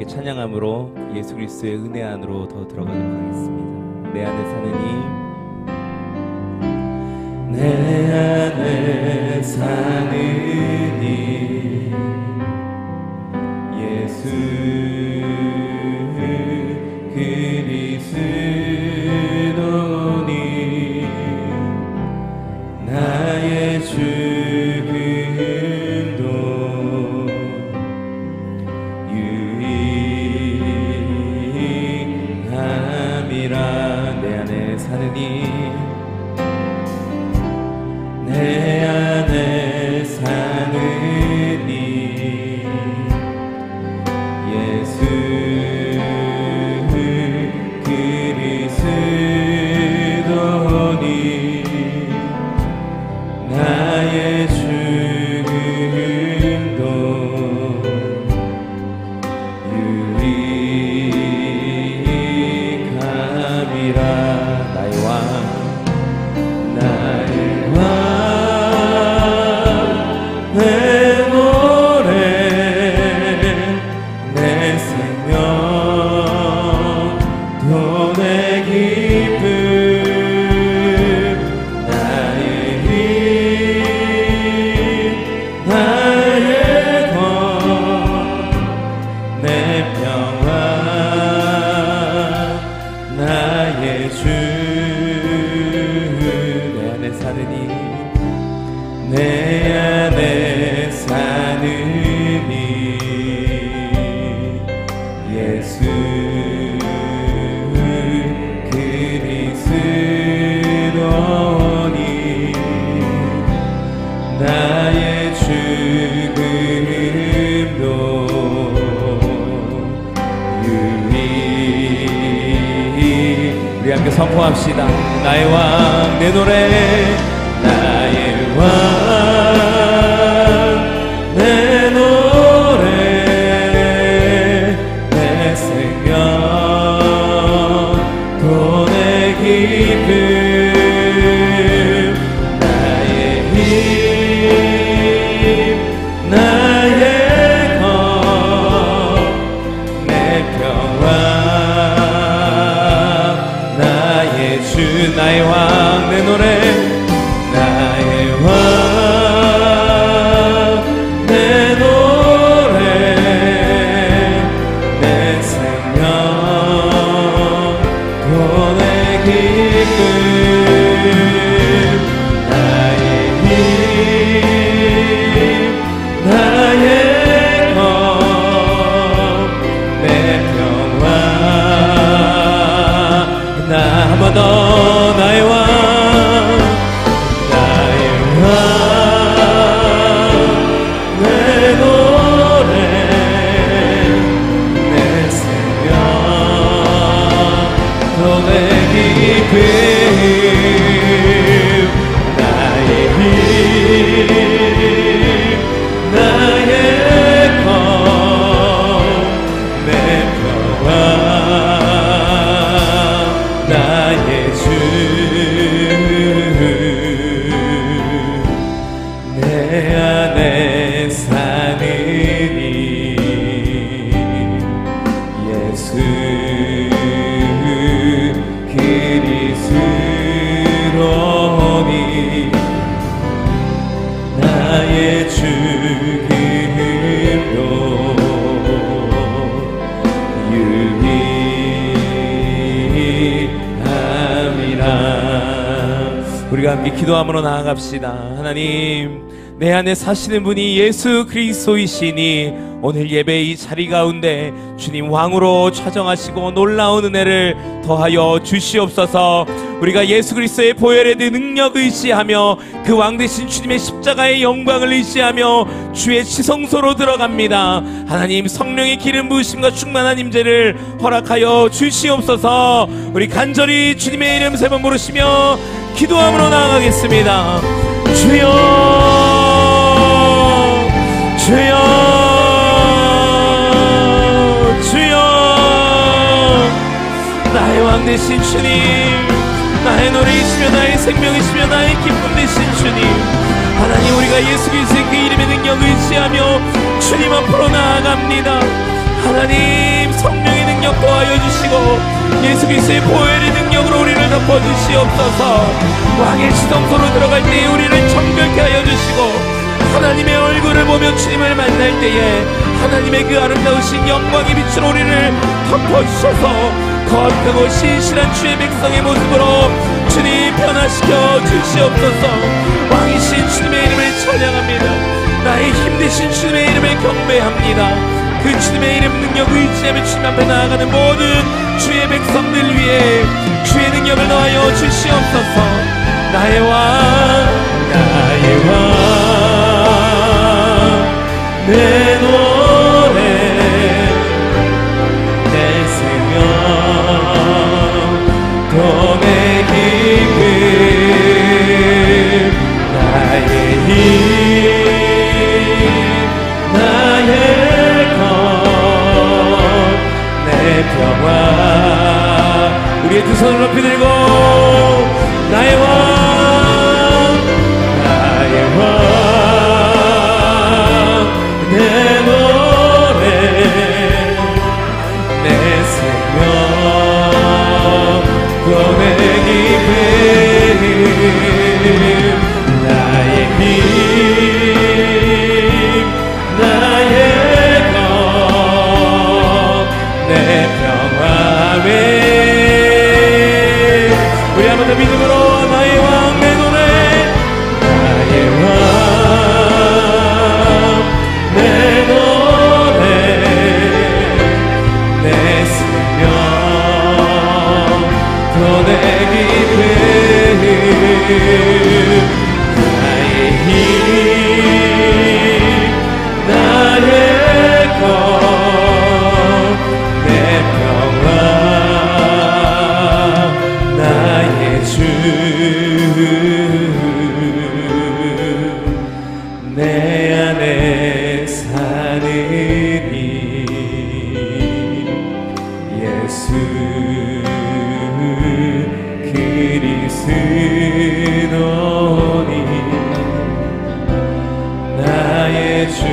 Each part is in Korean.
함께 찬양함으로 예수 그리스도의 은혜 안으로 더 들어가도록 하겠습니다. 내 안에 사는 이, 내 안에 사는 이 예수 그리스도니 나의 죽음도 유익함이라. 내 안에 사는 이, 내 안에 사는 이 예수 그리스도니 나의 죽음도 유익함이라. 나의 왕, 나의 왕, 내 노래, 내 생명, 또 내 기쁨, 나의 힘, 나의 것, 내 평화, 나의 주. 내 안에 사는 이, 내 안에 사는 이 예수 그리스도니 나의 죽음도 유익. 우리 함께 선포합시다. 나의 왕, 내 노래, 나의 왕, 내 노래, 내 생명, 또 내 기쁨, 나의 힘, 나의 것, 내 평화, 나의 주. 나의 왕, 내 노래, 나의 왕, 내 노래, 내 생명, 또 내 기쁨, 나의 힘, 나의 것, 내 평화. 나 한 번 더. 나의 왕, 나의 왕, 내 노래, 내 생명, 또 내 기쁨, 나의 힘, 나의 것, 내 평화, 나의 주. 내 안에 사는 이 예수 그리스도니 나의 죽음도 유익함이라. 우리가 함께 기도함으로 나아갑시다. 하나님, 내 안에 사시는 분이 예수 그리스도이시니 오늘 예배의 이 자리 가운데 주님 왕으로 차정하시고 놀라운 은혜를 더하여 주시옵소서. 우리가 예수 그리스도의 보혈의 능력을 의지하며 그 왕 되신 주님의 십자가의 영광을 의지하며 주의 지성소로 들어갑니다. 하나님, 성령의 기름 부으심과 충만한 임재를 허락하여 주시옵소서. 우리 간절히 주님의 이름 세 번 부르시며 기도함으로 나아가겠습니다. 주여, 주여, 주여. 나의 왕 되신 주님, 나의 노래이시며 나의 생명이시며 나의 기쁨 되신 주님, 하나님, 우리가 예수 그리스도의 그 이름의 능력을 의지하며 주님 앞으로 나아갑니다. 하나님, 하여 주시고 예수 그리스도의 보혈의 능력으로 우리를 덮어주시옵소서. 왕의 지성소로 들어갈 때에 우리를 정결케 하여 주시고 하나님의 얼굴을 보며 주님을 만날 때에 하나님의 그 아름다우신 영광의 빛으로 우리를 덮어주셔서 거룩하고 신실한 주의 백성의 모습으로 주님 변화시켜 주시옵소서. 왕이신 주님의 이름을 찬양합니다. 나의 힘되신 주님의 이름을 경배합니다. 그 주님의 이름 능력 의지하며 주님 앞에 나아가는 모든 주의 백성들 위해 주의 능력을 더하여 주시옵소서. 나의 왕 나의 왕 내 노래 내 생명 또 내 기쁨 나의 힘 나의 것 내 평화. 우리의 두 손을 높이 들고 나의 왕 나의 왕 내 노래 내 생명 또 내 기쁨 나의 힘 나의 것 내 평화. 우리 한 번 더 믿음으로 나의 왕 내 노래 나의 왕 내 노래 내 생명 또 내 기쁨 나의 힘 나의 것 내 평화 나의 주 내 안에 사느니 예수 그리스도니 나의 죽음도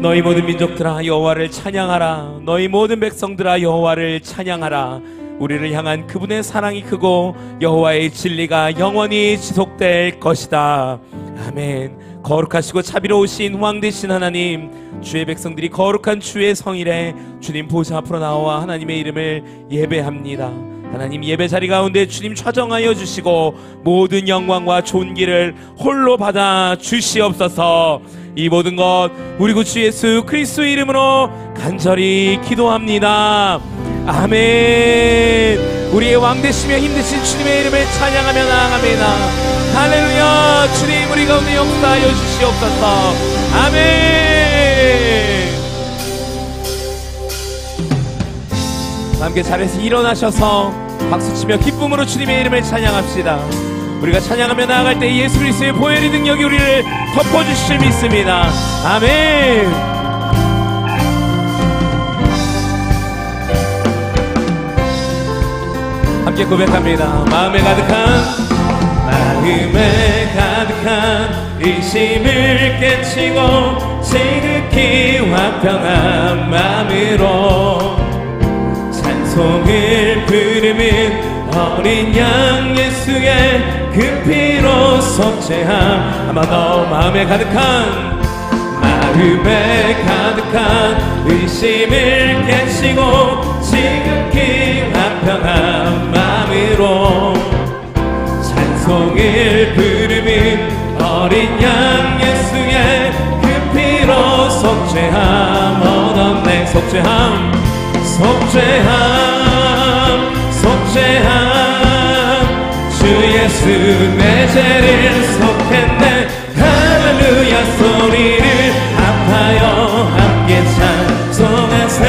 너희 모든 민족들아 여호와를 찬양하라. 너희 모든 백성들아 여호와를 찬양하라. 우리를 향한 그분의 사랑이 크고 여호와의 진리가 영원히 지속될 것이다. 아멘. 거룩하시고 자비로우신 왕 되신 하나님, 주의 백성들이 거룩한 주의 성일에 주님 보좌 앞으로 나와 하나님의 이름을 예배합니다. 하나님 예배 자리 가운데 주님 좌정하여 주시고 모든 영광과 존귀를 홀로 받아 주시옵소서. 이 모든 것 우리 구 주 예수 그리스도의 이름으로 간절히 기도합니다. 아멘. 우리의 왕 되시며 힘 되신 주님의 이름을 찬양하며 나아갑니다. 할렐루야. 주님 우리 가운데 역사하여 주시옵소서. 아멘. 함께 자리에서 일어나셔서 박수치며 기쁨으로 주님의 이름을 찬양합시다. 우리가 찬양하며 나아갈 때 예수 그리스도의 보혈의 능력이 우리를 덮어주실 줄 믿습니다. 아멘. 함께 고백합니다. 마음에 가득한 의심을 깨치고 지극히 화평한 마음으로 찬송을 부르는 어린 양 예수의 그 피로 속죄함. 한번 더. 마음에 가득한 의심을 깨치고 지극히 화평한 마음으로 찬송을 부르는 어린 양 예수의 그 피로 속죄함. 얻었네. 속죄함 주 예수 내 죄를 속했네. 할렐루야. 소리를 합하여 함께 찬송하세.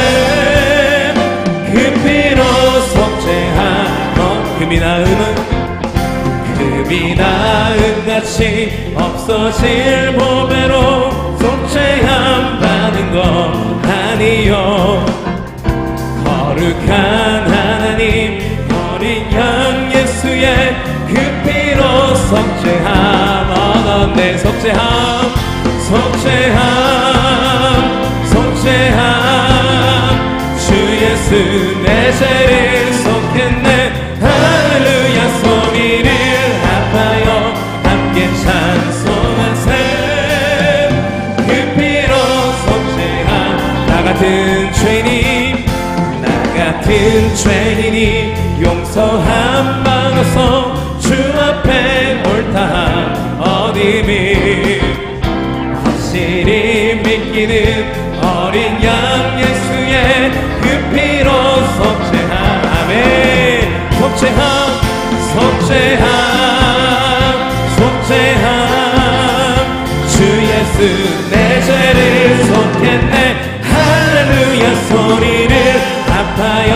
그 피로 속죄함. 금이 나은 같이 없어질 보배로 속죄함 받은 것 아니요. 거룩한 하나님 어린 양 예수 예수의 그 피로 속죄함 얻었네. 속죄함 속죄함 속죄함 주 예수 내 죄를 속했네. 할렐루야 소리를 합하여 함께 찬송하세. 그 피로 속죄함 나 같은 죄인이 용서함 받아서 주 앞에 옳다함 얻음이 확실히 믿기는 어린 양 예수의 그 피로 속죄함. 아멘. 속죄함 속죄함 속죄함 주 예수 내 죄를 속했네. 할렐루야 소리를 합하여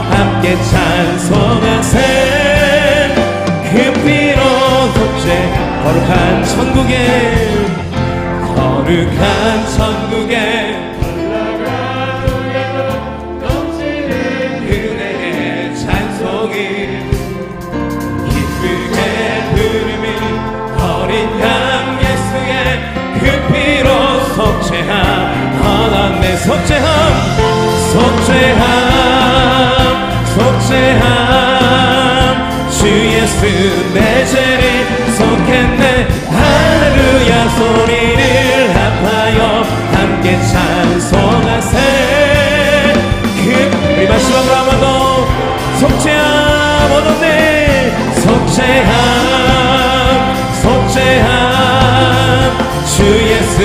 함께 찬송하세. 그 피로 속죄 거룩한 천국에 거룩한 천국에 넘치는 은혜의 찬송이 기쁘게 부르는 어린 양 예수의 그 피로 속죄함 얻었네. 속죄함 속죄함 속죄함 주 예수 내 죄를 속했네. 할렐루야 소리를 합하여 함께 찬송하세. 우리 마지막으로 한 번 더 속죄함 얻었네. 속죄함 속죄함 주 예수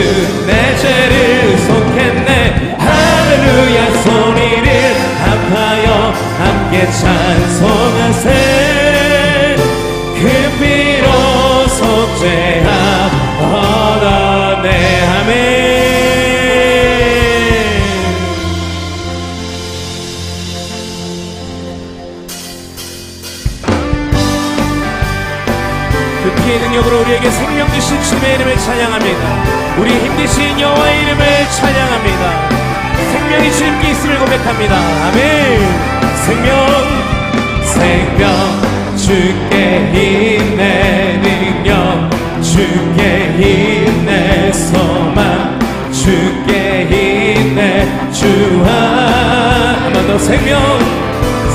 내 죄를 속했네. 할렐루야 소리를 합하여 함께 찬송하세. 그 피로 속죄함 얻었네. 아멘. 그 피의 능력으로 우리에게 생명 주신 주님의 이름을 찬양합니다. 우리 힘드신 여호와의 이름을 찬양합니다. 생명이 주님께 있음을 고백합니다. 아멘. 생명 생명 주께 힘내 능력 주께 힘내 소망 주께 힘내 주와 한 번 더 생명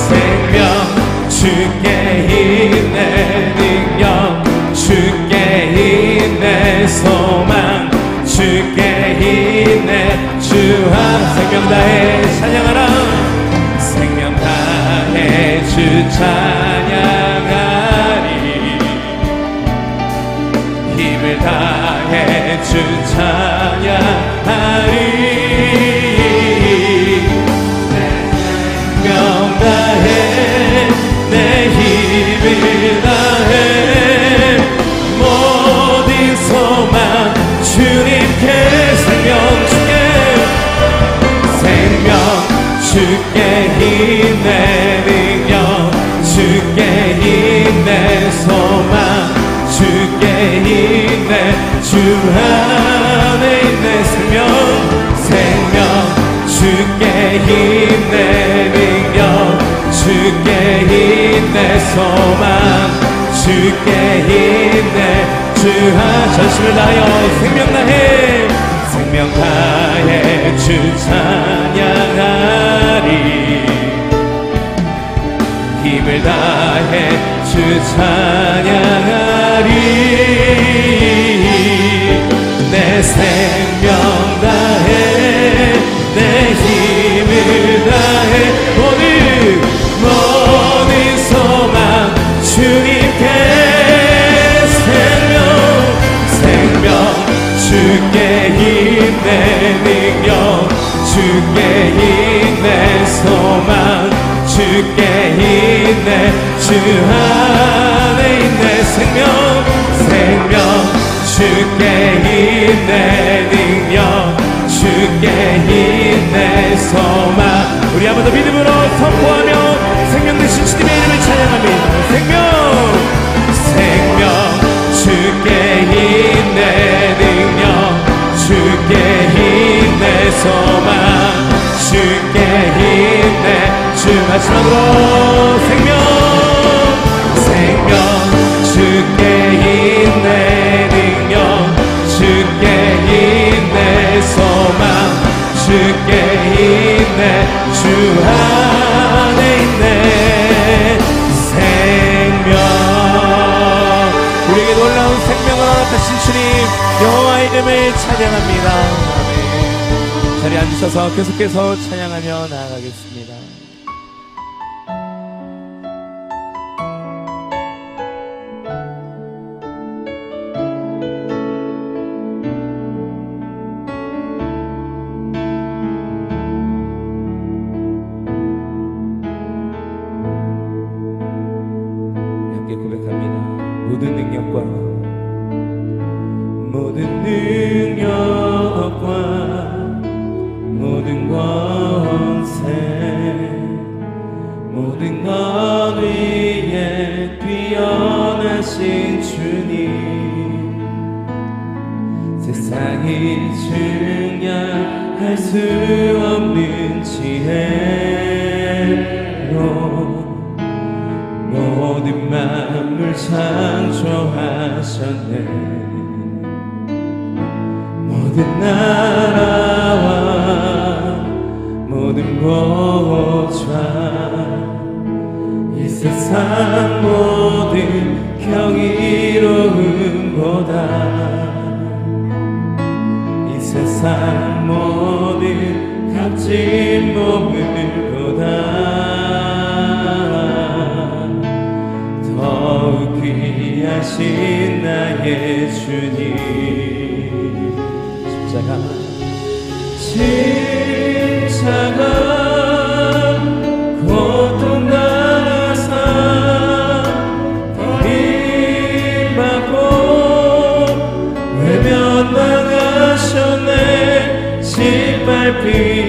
생명 주께 힘내 능력 주께 힘내 소망 주께 힘내 주와 생명 다해 찬양하라. 생명 다해 주 찬양하리. 힘을 다해 주 찬양하리. 내 생명 다해 내 힘을 다해 모든 소망 주님께 생명 주께 힘내 능력 주께 힘내 소망 주께 힘내 주 안에 있네. 생명 주께 힘내 능력 주께 힘내 소망 주께 힘내 주 전심을 다하여 생명 다해 주 찬양하리. 힘을 다해 주 찬양하리. 내 생명 다해 내 힘을 다해 모든 소망 주님께 생명 주께 힘내 능력 주께 힘내 소망 주께 힘내 주 안에 있네. 생명 주께 힘내 능력 주께 힘내 소망 우리 한 번 더 믿음으로 선포하며 생명 되신 주님의 이름을 찬양합니다. 생명 주께 힘내 능력 주께 힘내 소망 주께 힘내 주 마지막으로 생명 이름을 찬양합니다. 아멘. 자리에 앉으셔서 계속해서 찬양하며 나아가겠습니다. 모든 능력과 모든 권세 모든 것 위에 뛰어나신 주님 세상이 증량할 수 없는 지혜로 모든 만물 창조하셨네 모든 나라와 모든 보좌 이 세상 모든 경이로움보다 이 세상 모든 값진 보물보다 더욱 귀하신 나의 주님 십자가 고통 당하사 버림받고 외면당하셨네 짓밟힌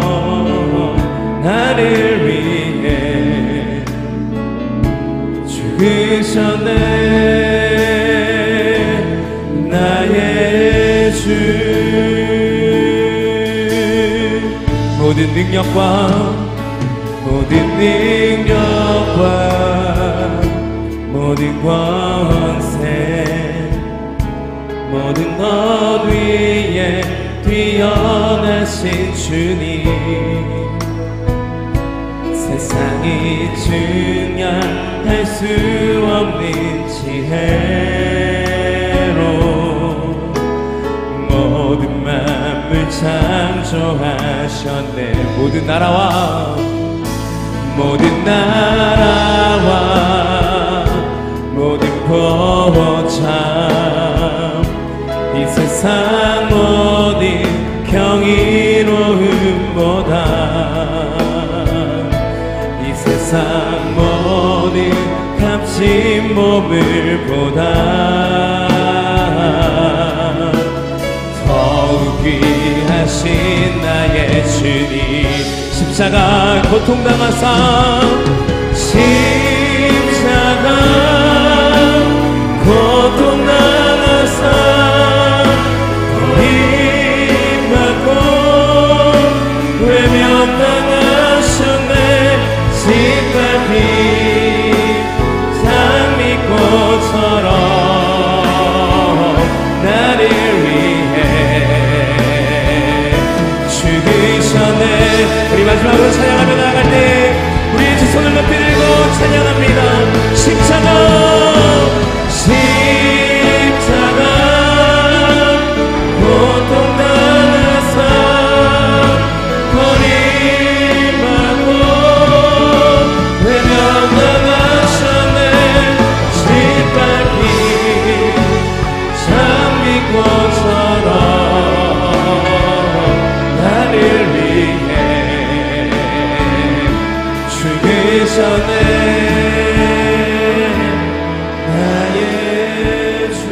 장미꽃처럼 나를 위해 죽으셨네 나의 주 모든 능력과 모든 권세 모든 것 위에 뛰어나신 주님 세상이 증량할 수 없는 지혜로 모든 만물 창조하셨네 모든 나라와 모든 보좌 이 세상 모든 경이로움보다 이 세상 모든 값진 보물보다 더욱 귀하신 나의 주님 십자가 고통당하사 십자가 고통당하사 버림받고 외면당하셨네 짓밟힌 장미꽃처럼 나를 위해 죽으셨네 우리 마지막으로 찬양하며 나아갈 때 우리의 두 손을 높이 들고 찬양합니다 십자가 고통당하사 버림받고 외면당하셨네 짓밟힌 장미꽃처럼 나를 위해 죽으셨네 나의 주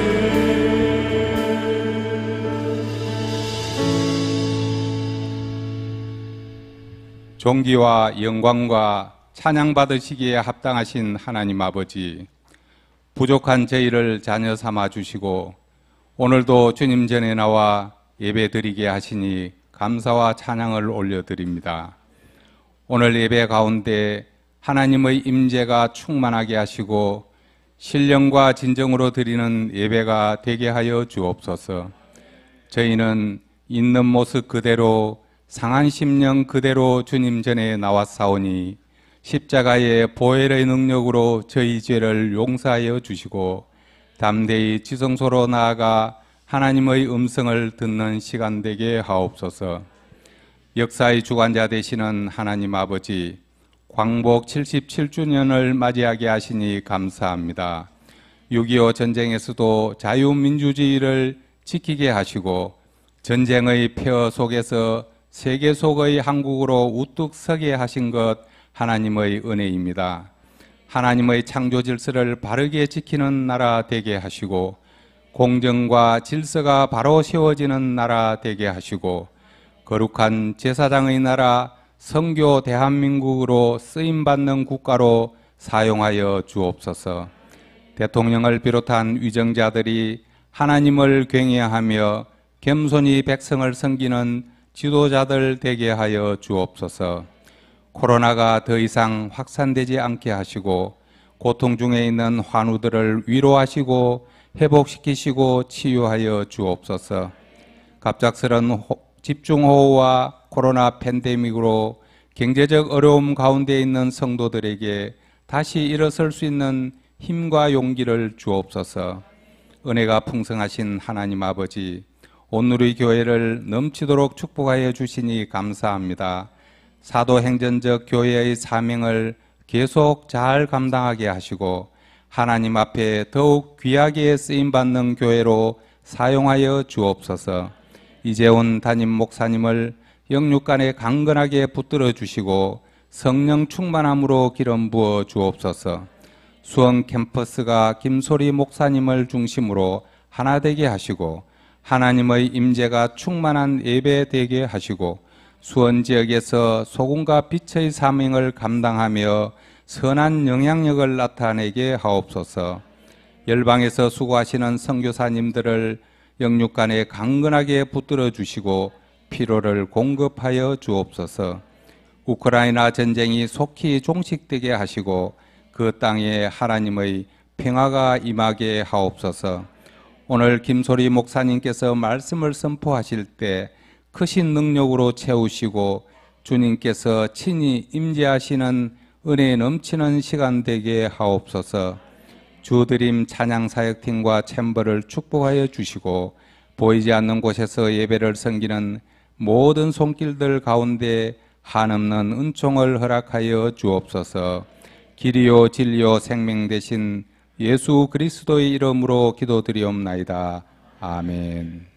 존귀와 영광과 찬양 받으시기에 합당하신 하나님 아버지 부족한 저희를 자녀 삼아 주시고 오늘도 주님 전에 나와 예배 드리게 하시니 감사와 찬양을 올려드립니다. 오늘 예배 가운데 하나님의 임재가 충만하게 하시고 신령과 진정으로 드리는 예배가 되게 하여 주옵소서. 저희는 있는 모습 그대로 상한 심령 그대로 주님 전에 나왔사오니 십자가의 보혈의 능력으로 저희 죄를 용서하여 주시고 담대히 지성소로 나아가 하나님의 음성을 듣는 시간 되게 하옵소서. 역사의 주관자 되시는 하나님 아버지, 광복 77주년을 맞이하게 하시니 감사합니다. 6.25 전쟁에서도 자유민주주의를 지키게 하시고 전쟁의 폐허 속에서 세계 속의 한국으로 우뚝 서게 하신 것 하나님의 은혜입니다. 하나님의 창조 질서를 바르게 지키는 나라 되게 하시고 공정과 질서가 바로 세워지는 나라 되게 하시고 거룩한 제사장의 나라 선교 대한민국으로 쓰임받는 국가로 사용하여 주옵소서. 대통령을 비롯한 위정자들이 하나님을 경외하며 겸손히 백성을 섬기는 지도자들 되게 하여 주옵소서. 코로나가 더 이상 확산되지 않게 하시고 고통 중에 있는 환우들을 위로하시고 회복시키시고 치유하여 주옵소서. 갑작스런 집중호우와 코로나 팬데믹으로 경제적 어려움 가운데 있는 성도들에게 다시 일어설 수 있는 힘과 용기를 주옵소서. 은혜가 풍성하신 하나님 아버지, 온누리 교회를 넘치도록 축복하여 주시니 감사합니다. 사도행전적 교회의 사명을 계속 잘 감당하게 하시고 하나님 앞에 더욱 귀하게 쓰임받는 교회로 사용하여 주옵소서. 이재훈 담임 목사님을 영육간에 강건하게 붙들어 주시고 성령 충만함으로 기름 부어 주옵소서. 수원 캠퍼스가 김소리 목사님을 중심으로 하나 되게 하시고 하나님의 임재가 충만한 예배 되게 하시고 수원 지역에서 소금과 빛의 사명을 감당하며 선한 영향력을 나타내게 하옵소서. 열방에서 수고하시는 선교사님들을 영육간에 강건하게 붙들어 주시고 피로를 공급하여 주옵소서. 우크라이나 전쟁이 속히 종식되게 하시고 그 땅에 하나님의 평화가 임하게 하옵소서. 오늘 김소리 목사님께서 말씀을 선포하실 때 크신 능력으로 채우시고 주님께서 친히 임재하시는 은혜 넘치는 시간 되게 하옵소서. 주드림 찬양사역팀과 챔버를 축복하여 주시고 보이지 않는 곳에서 예배를 섬기는 모든 손길들 가운데 한없는 은총을 허락하여 주옵소서. 길이요 진리요 생명 되신 예수 그리스도의 이름으로 기도드리옵나이다. 아멘.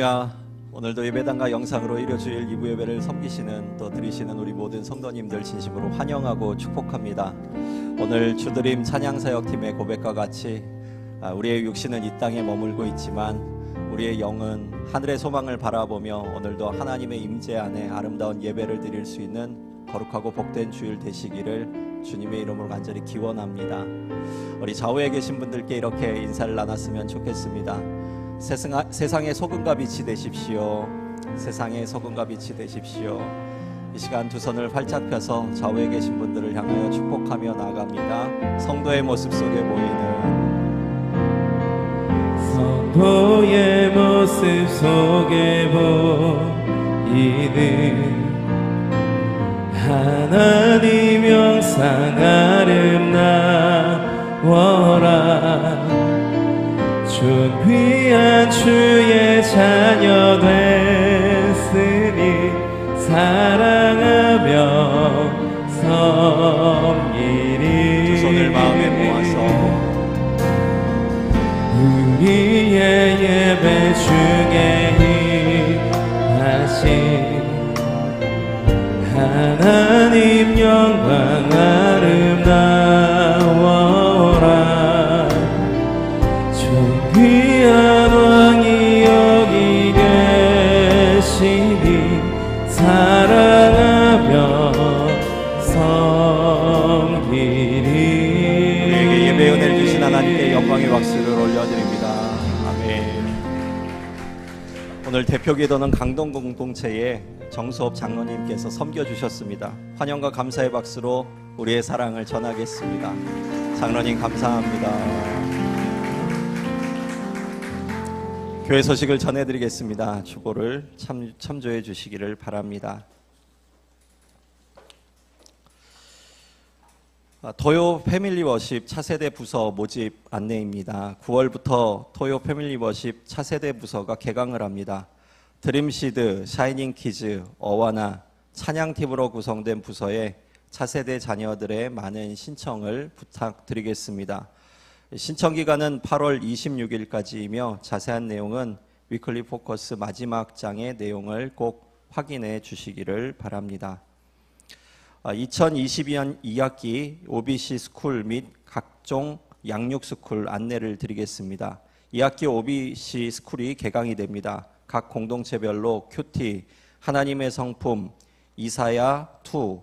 할렐루야. 오늘도 예배당과 영상으로 일요주일 2부 예배를 섬기시는 또 드리시는 우리 모든 성도님들 진심으로 환영하고 축복합니다. 오늘 주드림 찬양사역팀의 고백과 같이 우리의 육신은 이 땅에 머물고 있지만 우리의 영은 하늘의 소망을 바라보며 오늘도 하나님의 임재 안에 아름다운 예배를 드릴 수 있는 거룩하고 복된 주일 되시기를 주님의 이름으로 간절히 기원합니다. 우리 좌우에 계신 분들께 이렇게 인사를 나눴으면 좋겠습니다. 세상의 소금과 빛이 되십시오. 세상의 소금과 빛이 되십시오. 이 시간 두 손을 활짝 펴서 좌우에 계신 분들을 향하여 축복하며 나아갑니다. 성도의 모습 속에 보이는 성도의 모습 속에 보이는 하나님 영상 아름다워라. 존귀한 주의 자녀 됐으니 사랑하며 섬기리. 두 손을 마음에 모아서 우리의 예배 중에 임하신 하나님 영광 아름다워라. 귀한 왕이 여기 계시니 사랑하며 섬기리. 우리에게 예배 은혜를 주신 하나님께 영광의 박수를 올려드립니다. 아멘. 오늘 대표 기도는 강동 공동체의 정수업 장로님께서 섬겨주셨습니다. 환영과 감사의 박수로 우리의 사랑을 전하겠습니다. 장로님 감사합니다. 교회 소식을 전해드리겠습니다. 주보를 참조해 주시기를 바랍니다. 토요 패밀리 워십 차세대 부서 모집 안내입니다. 9월부터 토요 패밀리 워십 차세대 부서가 개강을 합니다. 드림시드, 샤이닝 키즈, 어와나, 찬양팀으로 구성된 부서에 차세대 자녀들의 많은 신청을 부탁드리겠습니다. 신청 기간은 8월 26일까지이며 자세한 내용은 위클리 포커스 마지막 장의 내용을 꼭 확인해 주시기를 바랍니다. 2022년 2학기 OBC 스쿨 및 각종 양육 스쿨 안내를 드리겠습니다. 2학기 OBC 스쿨이 개강이 됩니다. 각 공동체별로 큐티, 하나님의 성품, 이사야2,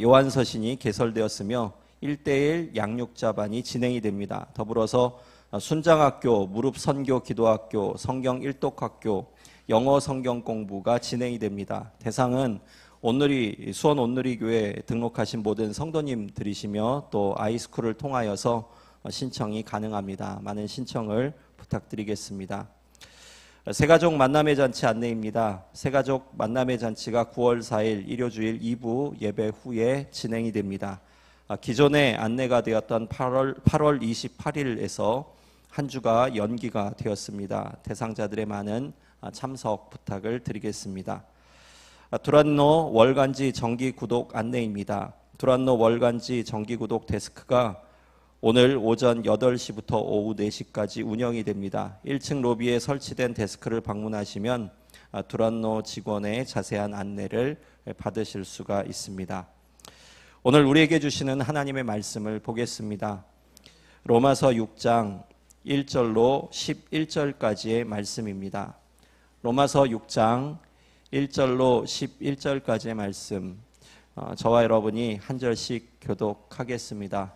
요한서신이 개설되었으며 1:1 양육자반이 진행이 됩니다. 더불어서 순장학교, 무릎선교 기도학교, 성경 일독학교, 영어 성경 공부가 진행이 됩니다. 대상은 수원 온누리교회 등록하신 모든 성도님들이시며 또 아이스쿨을 통하여서 신청이 가능합니다. 많은 신청을 부탁드리겠습니다. 새가족 만남의 잔치 안내입니다. 새가족 만남의 잔치가 9월 4일 일요주일 2부 예배 후에 진행이 됩니다. 기존에 안내가 되었던 8월 28일에서 한 주가 연기가 되었습니다. 대상자들의 많은 참석 부탁을 드리겠습니다. 두란노 월간지 정기 구독 안내입니다. 두란노 월간지 정기 구독 데스크가 오늘 오전 8시부터 오후 4시까지 운영이 됩니다. 1층 로비에 설치된 데스크를 방문하시면 두란노 직원의 자세한 안내를 받으실 수가 있습니다. 오늘 우리에게 주시는 하나님의 말씀을 보겠습니다. 로마서 6장 1절로 11절까지의 말씀입니다. 로마서 6장 1절로 11절까지의 말씀, 저와 여러분이 한 절씩 교독하겠습니다.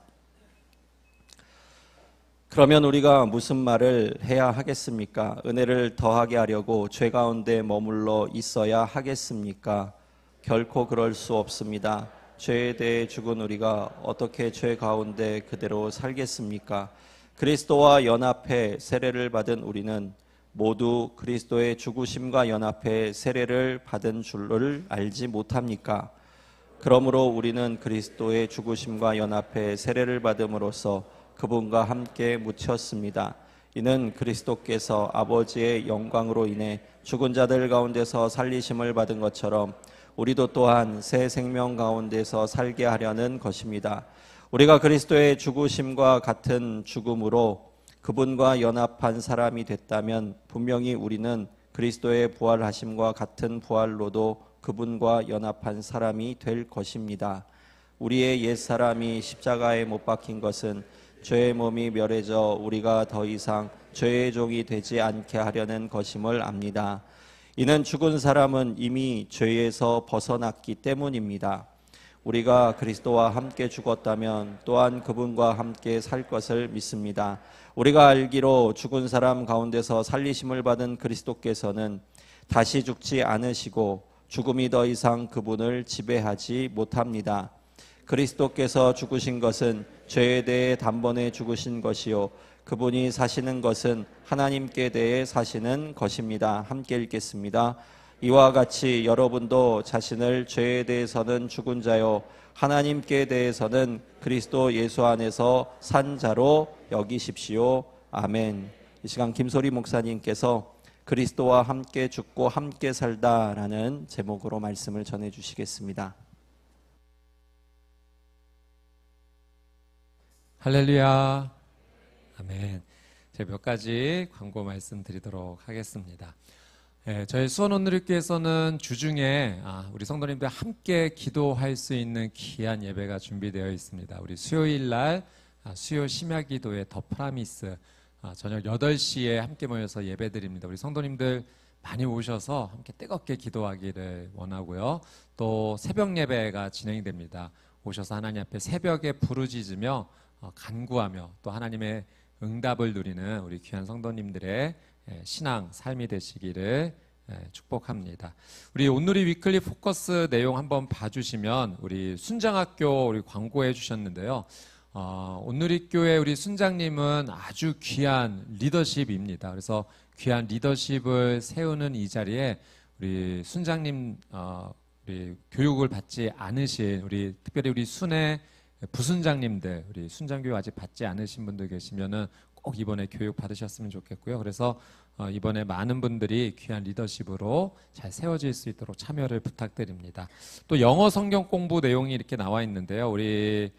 그러면 우리가 무슨 말을 해야 하겠습니까? 은혜를 더하게 하려고 죄 가운데 머물러 있어야 하겠습니까? 결코 그럴 수 없습니다. 죄에 대해 죽은 우리가 어떻게 죄 가운데 그대로 살겠습니까? 그리스도와 연합해 세례를 받은 우리는 모두 그리스도의 죽으심과 연합해 세례를 받은 줄을 알지 못합니까? 그러므로 우리는 그리스도의 죽으심과 연합해 세례를 받음으로써 그분과 함께 묻혔습니다. 이는 그리스도께서 아버지의 영광으로 인해 죽은 자들 가운데서 살리심을 받은 것처럼 우리도 또한 새 생명 가운데서 살게 하려는 것입니다. 우리가 그리스도의 죽으심과 같은 죽음으로 그분과 연합한 사람이 됐다면 분명히 우리는 그리스도의 부활하심과 같은 부활로도 그분과 연합한 사람이 될 것입니다. 우리의 옛사람이 십자가에 못 박힌 것은 죄의 몸이 멸해져 우리가 더 이상 죄의 종이 되지 않게 하려는 것임을 압니다. 이는 죽은 사람은 이미 죄에서 벗어났기 때문입니다. 우리가 그리스도와 함께 죽었다면 또한 그분과 함께 살 것을 믿습니다. 우리가 알기로 죽은 사람 가운데서 살리심을 받은 그리스도께서는 다시 죽지 않으시고 죽음이 더 이상 그분을 지배하지 못합니다. 그리스도께서 죽으신 것은 죄에 대해 단번에 죽으신 것이요 그분이 사시는 것은 하나님께 대해 사시는 것입니다. 함께 읽겠습니다. 이와 같이 여러분도 자신을 죄에 대해서는 죽은 자요 하나님께 대해서는 그리스도 예수 안에서 산 자로 여기십시오. 아멘. 이 시간 김소리 목사님께서 그리스도와 함께 죽고 함께 살다라는 제목으로 말씀을 전해 주시겠습니다. 할렐루야. 아멘. 제가 몇 가지 광고 말씀드리도록 하겠습니다. 저희 수원온누리교회에서는 주중에 우리 성도님들 함께 기도할 수 있는 귀한 예배가 준비되어 있습니다. 우리 수요일 날 수요 심야기도회 더 프라미스 저녁 8시에 함께 모여서 예배드립니다. 우리 성도님들 많이 오셔서 함께 뜨겁게 기도하기를 원하고요. 또 새벽 예배가 진행이 됩니다. 오셔서 하나님 앞에 새벽에 부르짖으며 간구하며 또 하나님의 응답을 누리는 우리 귀한 성도님들의 신앙 삶이 되시기를 축복합니다. 우리 온누리 위클리 포커스 내용 한번 봐주시면 우리 순장학교 우리 광고해 주셨는데요. 온누리교회 우리 순장님은 아주 귀한 리더십입니다. 그래서 귀한 리더십을 세우는 이 자리에 우리 순장님 우리 교육을 받지 않으신 우리 특별히 우리 순회 부순장님들 우리 순장교육 아직 받지 않으신 분들 계시면은 꼭 이번에 교육 받으셨으면 좋겠고요. 그래서 이번에 많은 분들이 귀한 리더십으로 잘 세워질 수 있도록 참여를 부탁드립니다. 또 영어 성경 공부 내용이 이렇게 나와 있는데요. 우리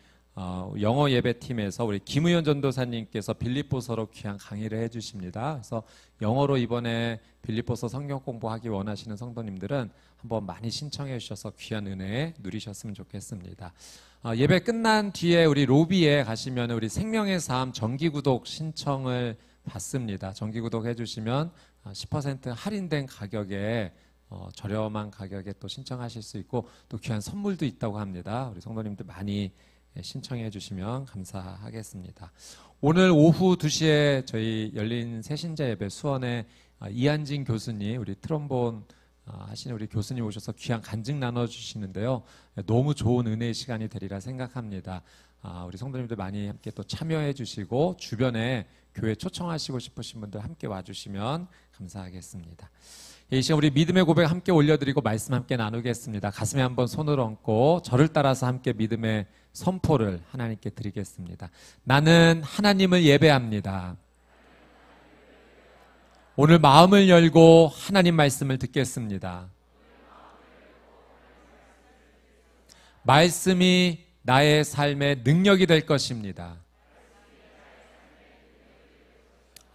영어 예배팀에서 우리 김의현 전도사님께서 빌립보서로 귀한 강의를 해주십니다. 그래서 영어로 이번에 빌립보서 성경 공부하기 원하시는 성도님들은 한번 많이 신청해 주셔서 귀한 은혜 누리셨으면 좋겠습니다. 예배 끝난 뒤에 우리 로비에 가시면 우리 생명의 삶 정기구독 신청을 받습니다. 정기구독 해주시면 10% 할인된 가격에 저렴한 가격에 또 신청하실 수 있고 또 귀한 선물도 있다고 합니다. 우리 성도님들 많이 신청해 주시면 감사하겠습니다. 오늘 오후 2시에 저희 열린 새신자 예배 수원에 이한진 교수님 우리 트럼본 하시는 우리 교수님 오셔서 귀한 간증 나눠주시는데요. 너무 좋은 은혜의 시간이 되리라 생각합니다. 우리 성도님들 많이 함께 또 참여해 주시고 주변에 교회 초청하시고 싶으신 분들 함께 와주시면 감사하겠습니다. 이 시간 우리 믿음의 고백 함께 올려드리고 말씀 함께 나누겠습니다. 가슴에 한번 손을 얹고 저를 따라서 함께 믿음의 선포를 하나님께 드리겠습니다. 나는 하나님을 예배합니다. 오늘 마음을 열고 하나님 말씀을 듣겠습니다. 말씀이 나의 삶의 능력이 될 것입니다.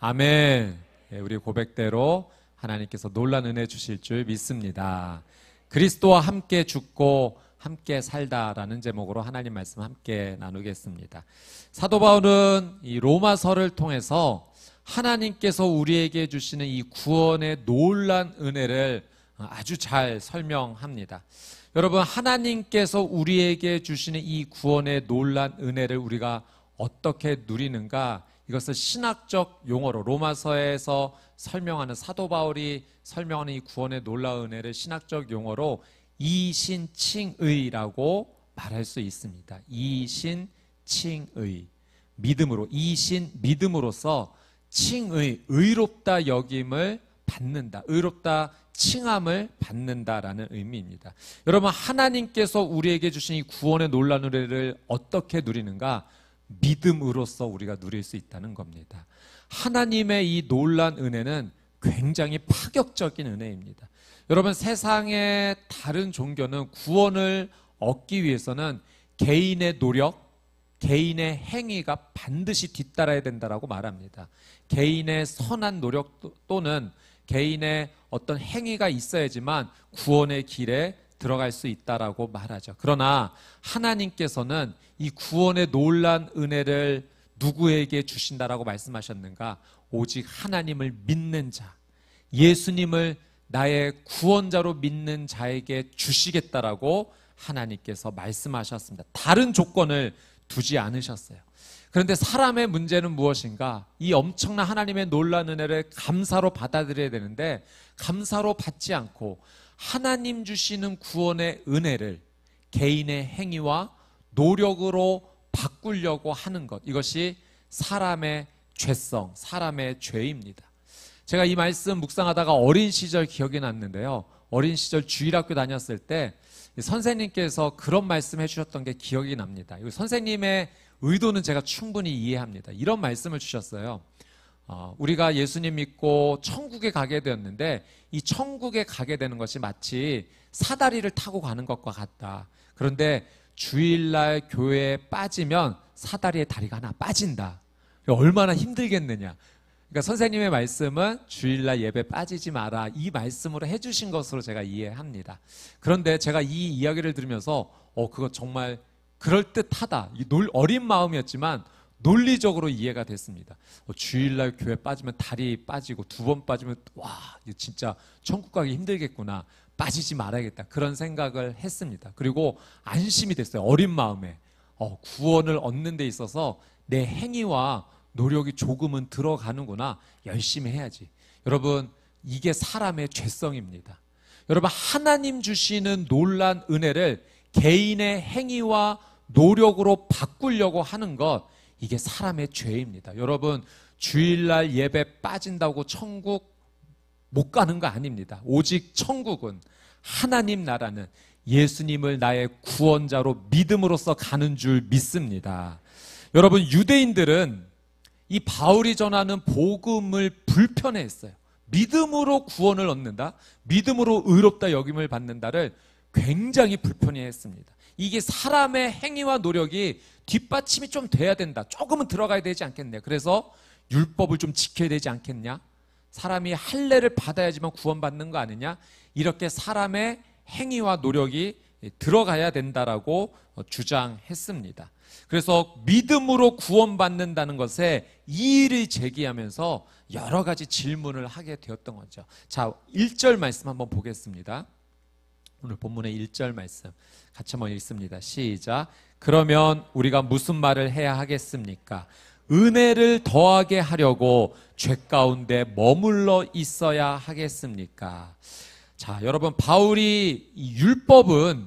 아멘. 우리 고백대로 하나님께서 놀라운 은혜 주실 줄 믿습니다. 그리스도와 함께 죽고 함께 살다라는 제목으로 하나님 말씀 함께 나누겠습니다. 사도 바울은 이 로마서를 통해서 하나님께서 우리에게 주시는 이 구원의 놀라운 은혜를 아주 잘 설명합니다. 여러분, 하나님께서 우리에게 주시는 이 구원의 놀라운 은혜를 우리가 어떻게 누리는가? 이것을 신학적 용어로 로마서에서 설명하는 사도 바울이 설명하는 이 구원의 놀라운 은혜를 신학적 용어로 이신칭의라고 말할 수 있습니다. 이신칭의, 믿음으로, 이신 믿음으로써 칭의, 의롭다 여김을 받는다, 의롭다 칭함을 받는다라는 의미입니다. 여러분, 하나님께서 우리에게 주신 이 구원의 놀라운 은혜를 어떻게 누리는가? 믿음으로써 우리가 누릴 수 있다는 겁니다. 하나님의 이 놀라운 은혜는 굉장히 파격적인 은혜입니다. 여러분, 세상의 다른 종교는 구원을 얻기 위해서는 개인의 노력, 개인의 행위가 반드시 뒤따라야 된다라고 말합니다. 개인의 선한 노력 또는 개인의 어떤 행위가 있어야지만 구원의 길에 들어갈 수 있다라고 말하죠. 그러나 하나님께서는 이 구원의 놀란 은혜를 누구에게 주신다라고 말씀하셨는가? 오직 하나님을 믿는 자, 예수님을 나의 구원자로 믿는 자에게 주시겠다라고 하나님께서 말씀하셨습니다. 다른 조건을 두지 않으셨어요. 그런데 사람의 문제는 무엇인가? 이 엄청난 하나님의 놀라운 은혜를 감사로 받아들여야 되는데 감사로 받지 않고 하나님 주시는 구원의 은혜를 개인의 행위와 노력으로 바꾸려고 하는 것, 이것이 사람의 죄성, 사람의 죄입니다. 제가 이 말씀 묵상하다가 어린 시절 기억이 났는데요. 어린 시절 주일학교 다녔을 때 선생님께서 그런 말씀 해주셨던 게 기억이 납니다. 선생님의 의도는 제가 충분히 이해합니다. 이런 말씀을 주셨어요. 우리가 예수님 믿고 천국에 가게 되었는데 이 천국에 가게 되는 것이 마치 사다리를 타고 가는 것과 같다. 그런데 주일날 교회에 빠지면 사다리의 다리가 하나 빠진다. 얼마나 힘들겠느냐. 그러니까 선생님의 말씀은 주일날 예배 빠지지 마라, 이 말씀으로 해주신 것으로 제가 이해합니다. 그런데 제가 이 이야기를 들으면서 그거 정말 그럴듯하다, 어린 마음이었지만 논리적으로 이해가 됐습니다. 주일날 교회 빠지면 다리 빠지고 2번 빠지면 와, 진짜 천국 가기 힘들겠구나, 빠지지 말아야겠다, 그런 생각을 했습니다. 그리고 안심이 됐어요. 어린 마음에 구원을 얻는 데 있어서 내 행위와 노력이 조금은 들어가는구나, 열심히 해야지. 여러분, 이게 사람의 죄성입니다. 여러분, 하나님 주시는 놀란 은혜를 개인의 행위와 노력으로 바꾸려고 하는 것, 이게 사람의 죄입니다. 여러분, 주일날 예배 빠진다고 천국 못 가는 거 아닙니다. 오직 천국은 하나님 나라는 예수님을 나의 구원자로 믿음으로써 가는 줄 믿습니다. 여러분, 유대인들은 이 바울이 전하는 복음을 불편해했어요. 믿음으로 구원을 얻는다, 믿음으로 의롭다 여김을 받는다를 굉장히 불편해했습니다. 이게 사람의 행위와 노력이 뒷받침이 좀 돼야 된다, 조금은 들어가야 되지 않겠냐, 그래서 율법을 좀 지켜야 되지 않겠냐, 사람이 할례를 받아야지만 구원받는 거 아니냐, 이렇게 사람의 행위와 노력이 들어가야 된다라고 주장했습니다. 그래서 믿음으로 구원받는다는 것에 이의를 제기하면서 여러 가지 질문을 하게 되었던 거죠. 자, 1절 말씀 한번 보겠습니다. 오늘 본문의 1절 말씀 같이 한번 읽습니다. 시작. 그러면 우리가 무슨 말을 해야 하겠습니까? 은혜를 더하게 하려고 죄 가운데 머물러 있어야 하겠습니까? 자, 여러분, 바울이 이 율법은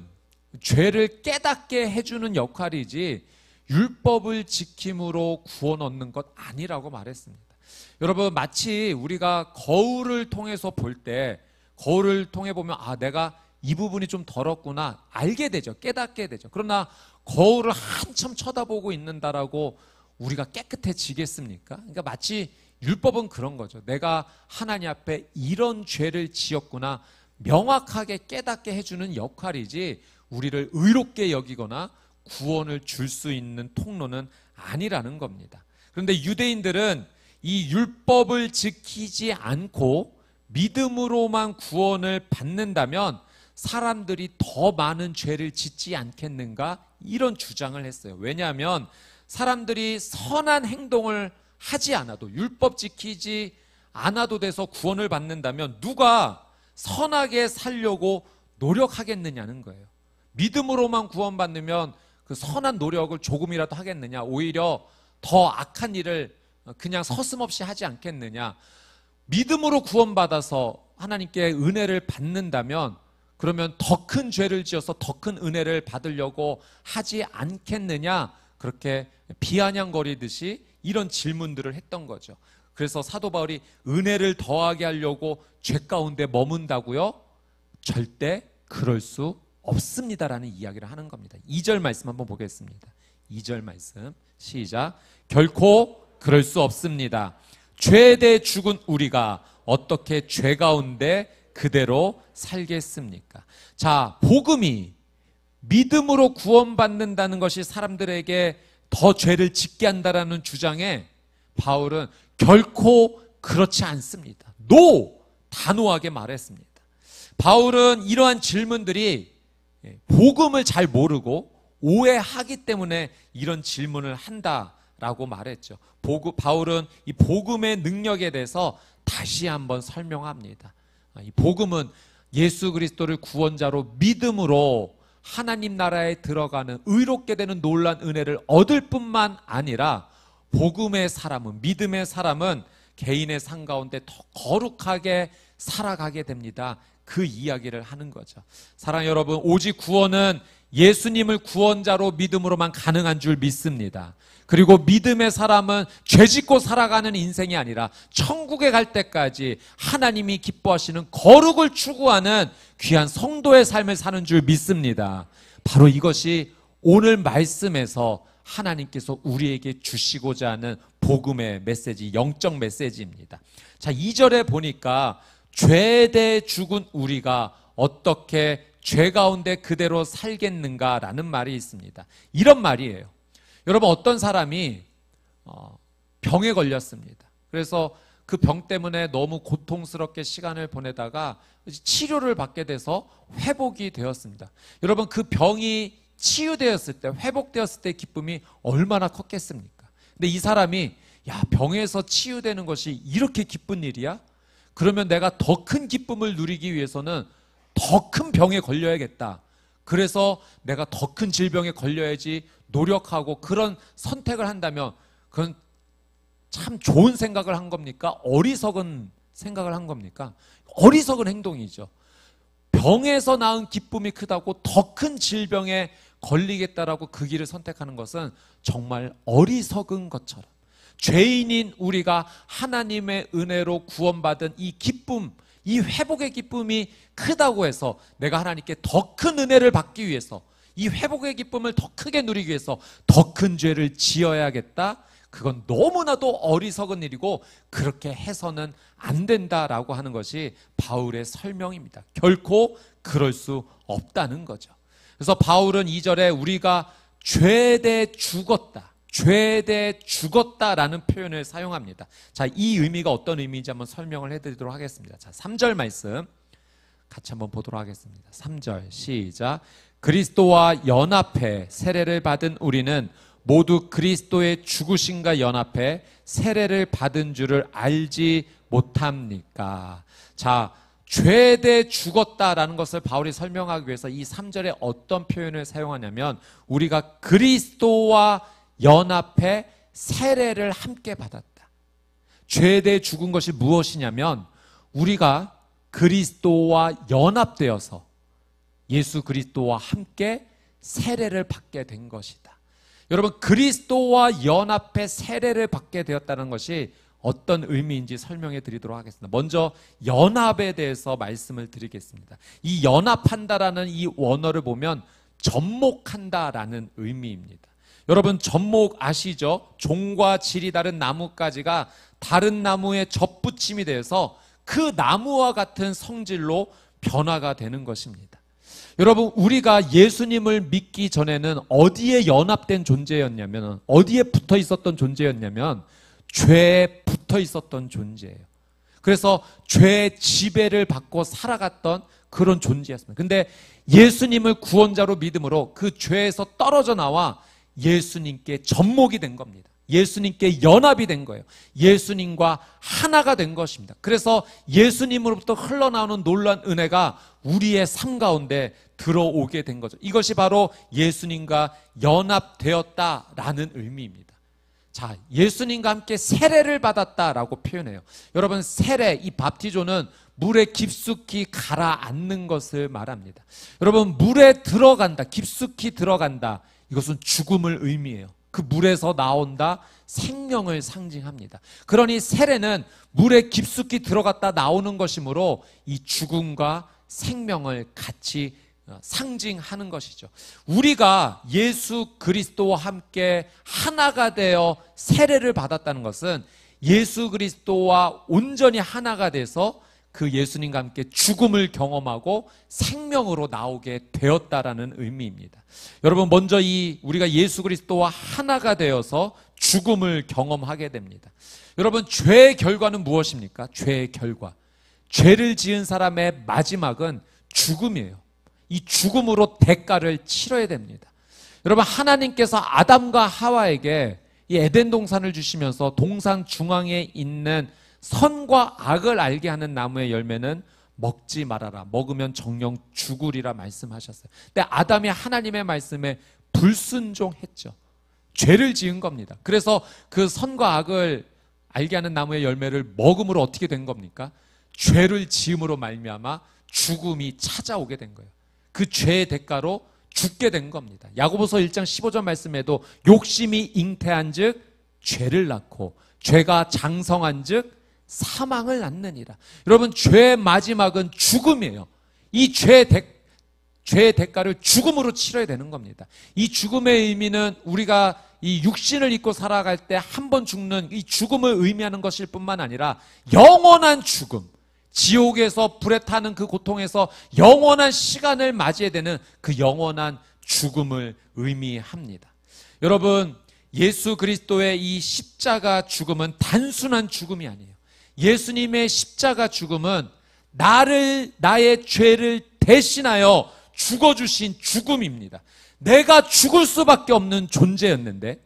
죄를 깨닫게 해주는 역할이지 율법을 지킴으로 구원 얻는 것 아니라고 말했습니다. 여러분, 마치 우리가 거울을 통해서 볼 때, 거울을 통해 보면 내가 이 부분이 좀 더럽구나 알게 되죠. 깨닫게 되죠. 그러나 거울을 한참 쳐다보고 있는다라고 우리가 깨끗해지겠습니까? 그러니까 마치 율법은 그런 거죠. 내가 하나님 앞에 이런 죄를 지었구나 명확하게 깨닫게 해주는 역할이지 우리를 의롭게 여기거나 구원을 줄 수 있는 통로는 아니라는 겁니다. 그런데 유대인들은 이 율법을 지키지 않고 믿음으로만 구원을 받는다면 사람들이 더 많은 죄를 짓지 않겠는가, 이런 주장을 했어요. 왜냐하면 사람들이 선한 행동을 하지 않아도, 율법 지키지 않아도 돼서 구원을 받는다면 누가 선하게 살려고 노력하겠느냐는 거예요. 믿음으로만 구원받으면 그 선한 노력을 조금이라도 하겠느냐, 오히려 더 악한 일을 그냥 서슴없이 하지 않겠느냐. 믿음으로 구원받아서 하나님께 은혜를 받는다면 그러면 더 큰 죄를 지어서 더 큰 은혜를 받으려고 하지 않겠느냐, 그렇게 비아냥거리듯이 이런 질문들을 했던 거죠. 그래서 사도 바울이 은혜를 더하게 하려고 죄 가운데 머문다고요? 절대 그럴 수 없습니다라는 이야기를 하는 겁니다. 2절 말씀 한번 보겠습니다. 2절 말씀 시작. 결코 그럴 수 없습니다. 죄에 대해 죽은 우리가 어떻게 죄 가운데 그대로 살겠습니까? 자, 복음이 믿음으로 구원받는다는 것이 사람들에게 더 죄를 짓게 한다라는 주장에 바울은 결코 그렇지 않습니다. 단호하게 말했습니다. 바울은 이러한 질문들이 복음을 잘 모르고 오해하기 때문에 이런 질문을 한다라고 말했죠. 바울은 이 복음의 능력에 대해서 다시 한번 설명합니다. 이 복음은 예수 그리스도를 구원자로 믿음으로 하나님 나라에 들어가는 의롭게 되는 놀라운 은혜를 얻을 뿐만 아니라 복음의 사람은, 믿음의 사람은 개인의 삶 가운데 더 거룩하게 살아가게 됩니다. 그 이야기를 하는 거죠. 사랑하는 여러분, 오직 구원은 예수님을 구원자로 믿음으로만 가능한 줄 믿습니다. 그리고 믿음의 사람은 죄짓고 살아가는 인생이 아니라 천국에 갈 때까지 하나님이 기뻐하시는 거룩을 추구하는 귀한 성도의 삶을 사는 줄 믿습니다. 바로 이것이 오늘 말씀에서 하나님께서 우리에게 주시고자 하는 복음의 메시지, 영적 메시지입니다. 자, 2절에 보니까 죄에 대해 죽은 우리가 어떻게 죄 가운데 그대로 살겠는가라는 말이 있습니다. 이런 말이에요. 여러분, 어떤 사람이 병에 걸렸습니다. 그래서 그 병 때문에 너무 고통스럽게 시간을 보내다가 치료를 받게 돼서 회복이 되었습니다. 여러분, 그 병이 치유되었을 때, 회복되었을 때의 기쁨이 얼마나 컸겠습니까? 근데 이 사람이 병에서 치유되는 것이 이렇게 기쁜 일이야? 그러면 내가 더 큰 기쁨을 누리기 위해서는 더 큰 병에 걸려야겠다. 그래서 내가 더 큰 질병에 걸려야지 노력하고 그런 선택을 한다면 그건 참 좋은 생각을 한 겁니까? 어리석은 생각을 한 겁니까? 어리석은 행동이죠. 병에서 낳은 기쁨이 크다고 더 큰 질병에 걸리겠다라고 그 길을 선택하는 것은 정말 어리석은 것처럼, 죄인인 우리가 하나님의 은혜로 구원받은 이 기쁨, 이 회복의 기쁨이 크다고 해서 내가 하나님께 더 큰 은혜를 받기 위해서, 이 회복의 기쁨을 더 크게 누리기 위해서 더 큰 죄를 지어야겠다? 그건 너무나도 어리석은 일이고 그렇게 해서는 안 된다라고 하는 것이 바울의 설명입니다. 결코 그럴 수 없다는 거죠. 그래서 바울은 2절에 우리가 죄에 대해 죽었다, 죄에 대해 죽었다라는 표현을 사용합니다. 자, 이 의미가 어떤 의미인지 한번 설명을 해드리도록 하겠습니다. 자, 3절 말씀 같이 한번 보도록 하겠습니다. 3절 시작. 그리스도와 연합해 세례를 받은 우리는 모두 그리스도의 죽으심과 연합해 세례를 받은 줄을 알지 못합니까? 자, 죄에 대해 죽었다라는 것을 바울이 설명하기 위해서 이 3절에 어떤 표현을 사용하냐면 우리가 그리스도와 연합해 세례를 함께 받았다. 죄에 대해 죽은 것이 무엇이냐면 우리가 그리스도와 연합되어서 예수 그리스도와 함께 세례를 받게 된 것이다. 여러분, 그리스도와 연합해 세례를 받게 되었다는 것이 어떤 의미인지 설명해 드리도록 하겠습니다. 먼저 연합에 대해서 말씀을 드리겠습니다. 이 연합한다라는 이 원어를 보면 접목한다라는 의미입니다. 여러분, 접목 아시죠? 종과 질이 다른 나뭇가지가 다른 나무에 접붙임이 되어서 그 나무와 같은 성질로 변화가 되는 것입니다. 여러분, 우리가 예수님을 믿기 전에는 어디에 연합된 존재였냐면, 어디에 붙어 있었던 존재였냐면 죄에 붙어 있었던 존재예요. 그래서 죄의 지배를 받고 살아갔던 그런 존재였습니다. 근데 예수님을 구원자로 믿음으로 그 죄에서 떨어져 나와 예수님께 접목이 된 겁니다. 예수님께 연합이 된 거예요. 예수님과 하나가 된 것입니다. 그래서 예수님으로부터 흘러나오는 놀라운 은혜가 우리의 삶 가운데 들어오게 된 거죠. 이것이 바로 예수님과 연합되었다라는 의미입니다. 자, 예수님과 함께 세례를 받았다라고 표현해요. 여러분, 세례, 이 밥티조는 물에 깊숙이 가라앉는 것을 말합니다. 여러분, 물에 들어간다, 깊숙이 들어간다, 이것은 죽음을 의미해요. 그 물에서 나온다, 생명을 상징합니다. 그러니 세례는 물에 깊숙이 들어갔다 나오는 것이므로 이 죽음과 생명을 같이 상징하는 것이죠. 우리가 예수 그리스도와 함께 하나가 되어 세례를 받았다는 것은 예수 그리스도와 온전히 하나가 돼서 그 예수님과 함께 죽음을 경험하고 생명으로 나오게 되었다라는 의미입니다. 여러분, 먼저 우리가 예수 그리스도와 하나가 되어서 죽음을 경험하게 됩니다. 여러분, 죄의 결과는 무엇입니까? 죄의 결과. 죄를 지은 사람의 마지막은 죽음이에요. 이 죽음으로 대가를 치러야 됩니다. 여러분, 하나님께서 아담과 하와에게 이 에덴 동산을 주시면서 동산 중앙에 있는 선과 악을 알게 하는 나무의 열매는 먹지 말아라. 먹으면 정령 죽으리라 말씀하셨어요. 근데 아담이 하나님의 말씀에 불순종했죠. 죄를 지은 겁니다. 그래서 그 선과 악을 알게 하는 나무의 열매를 먹음으로 어떻게 된 겁니까? 죄를 지음으로 말미암아 죽음이 찾아오게 된 거예요. 그 죄의 대가로 죽게 된 겁니다. 야고보서 1장 15절 말씀에도 욕심이 잉태한즉 죄를 낳고 죄가 장성한즉 사망을 낳느니라. 여러분, 죄의 마지막은 죽음이에요. 이 죄의 대가를 죽음으로 치러야 되는 겁니다. 이 죽음의 의미는 우리가 이 육신을 입고 살아갈 때 한 번 죽는 이 죽음을 의미하는 것일 뿐만 아니라 영원한 죽음, 지옥에서 불에 타는 그 고통에서 영원한 시간을 맞이해야 되는 그 영원한 죽음을 의미합니다. 여러분, 예수 그리스도의 이 십자가 죽음은 단순한 죽음이 아니에요. 예수님의 십자가 죽음은 나의 죄를 대신하여 죽어주신 죽음입니다. 내가 죽을 수밖에 없는 존재였는데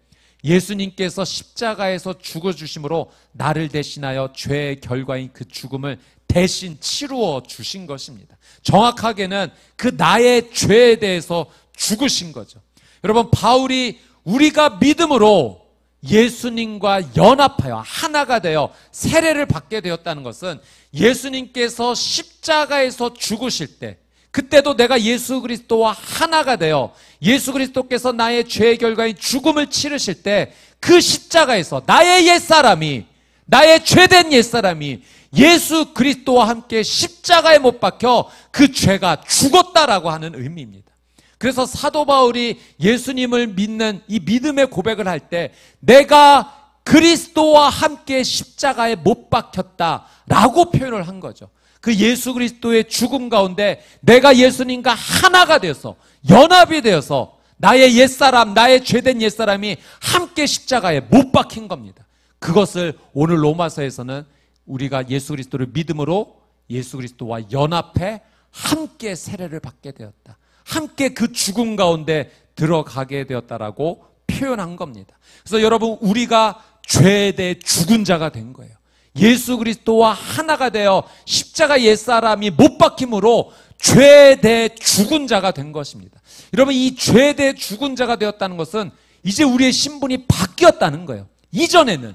예수님께서 십자가에서 죽어주심으로 나를 대신하여 죄의 결과인 그 죽음을 대신 치루어 주신 것입니다. 정확하게는 그 나의 죄에 대해서 죽으신 거죠. 여러분, 바울이 우리가 믿음으로 예수님과 연합하여 하나가 되어 세례를 받게 되었다는 것은 예수님께서 십자가에서 죽으실 때, 그때도 내가 예수 그리스도와 하나가 되어 예수 그리스도께서 나의 죄의 결과인 죽음을 치르실 때 그 십자가에서 나의 옛사람이, 나의 죄된 옛사람이 예수 그리스도와 함께 십자가에 못 박혀 그 죄가 죽었다라고 하는 의미입니다. 그래서 사도 바울이 예수님을 믿는 이 믿음의 고백을 할 때 내가 그리스도와 함께 십자가에 못 박혔다라고 표현을 한 거죠. 그 예수 그리스도의 죽음 가운데 내가 예수님과 하나가 되어서 연합이 되어서 나의 옛사람, 나의 죄된 옛사람이 함께 십자가에 못 박힌 겁니다. 그것을 오늘 로마서에서는 우리가 예수 그리스도를 믿음으로 예수 그리스도와 연합해 함께 세례를 받게 되었다. 함께 그 죽음 가운데 들어가게 되었다라고 표현한 겁니다. 그래서 여러분, 우리가 죄에 대해 죽은 자가 된 거예요. 예수 그리스도와 하나가 되어 십자가 옛사람이 못 박힘으로 죄에 대해 죽은 자가 된 것입니다. 여러분, 이 죄에 대해 죽은 자가 되었다는 것은 이제 우리의 신분이 바뀌었다는 거예요. 이전에는,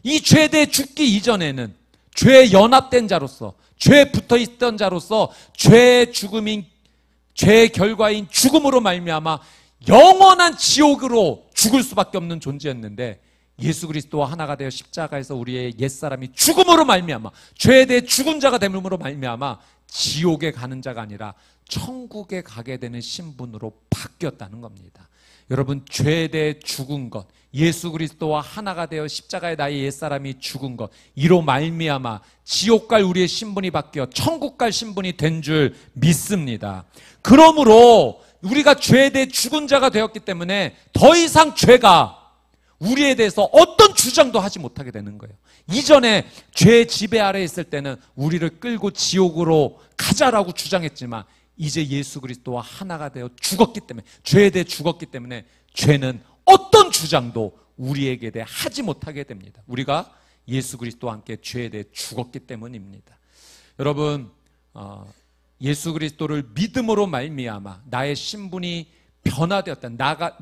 이 죄에 대해 죽기 이전에는 죄에 연합된 자로서, 죄에 붙어있던 자로서 죄의 죽음인, 죄의 결과인 죽음으로 말미암아 영원한 지옥으로 죽을 수밖에 없는 존재였는데 예수 그리스도와 하나가 되어 십자가에서 우리의 옛사람이 죽음으로 말미암아, 죄에 대해 죽은 자가 됨으로 말미암아 지옥에 가는 자가 아니라 천국에 가게 되는 신분으로 바뀌었다는 겁니다. 여러분, 죄에 대해 죽은 것, 예수 그리스도와 하나가 되어 십자가에 나의 옛사람이 죽은 것, 이로 말미암아 지옥 갈 우리의 신분이 바뀌어 천국 갈 신분이 된 줄 믿습니다. 그러므로 우리가 죄에 대해 죽은 자가 되었기 때문에 더 이상 죄가 우리에 대해서 어떤 주장도 하지 못하게 되는 거예요. 이전에 죄의 지배 아래에 있을 때는 우리를 끌고 지옥으로 가자라고 주장했지만 이제 예수 그리스도와 하나가 되어 죽었기 때문에, 죄에 대해 죽었기 때문에 죄는 어떤 주장도 우리에게 대해 하지 못하게 됩니다. 우리가 예수 그리스도와 함께 죄에 대해 죽었기 때문입니다. 여러분, 예수 그리스도를 믿음으로 말미암아 나의 신분이 변화되었다,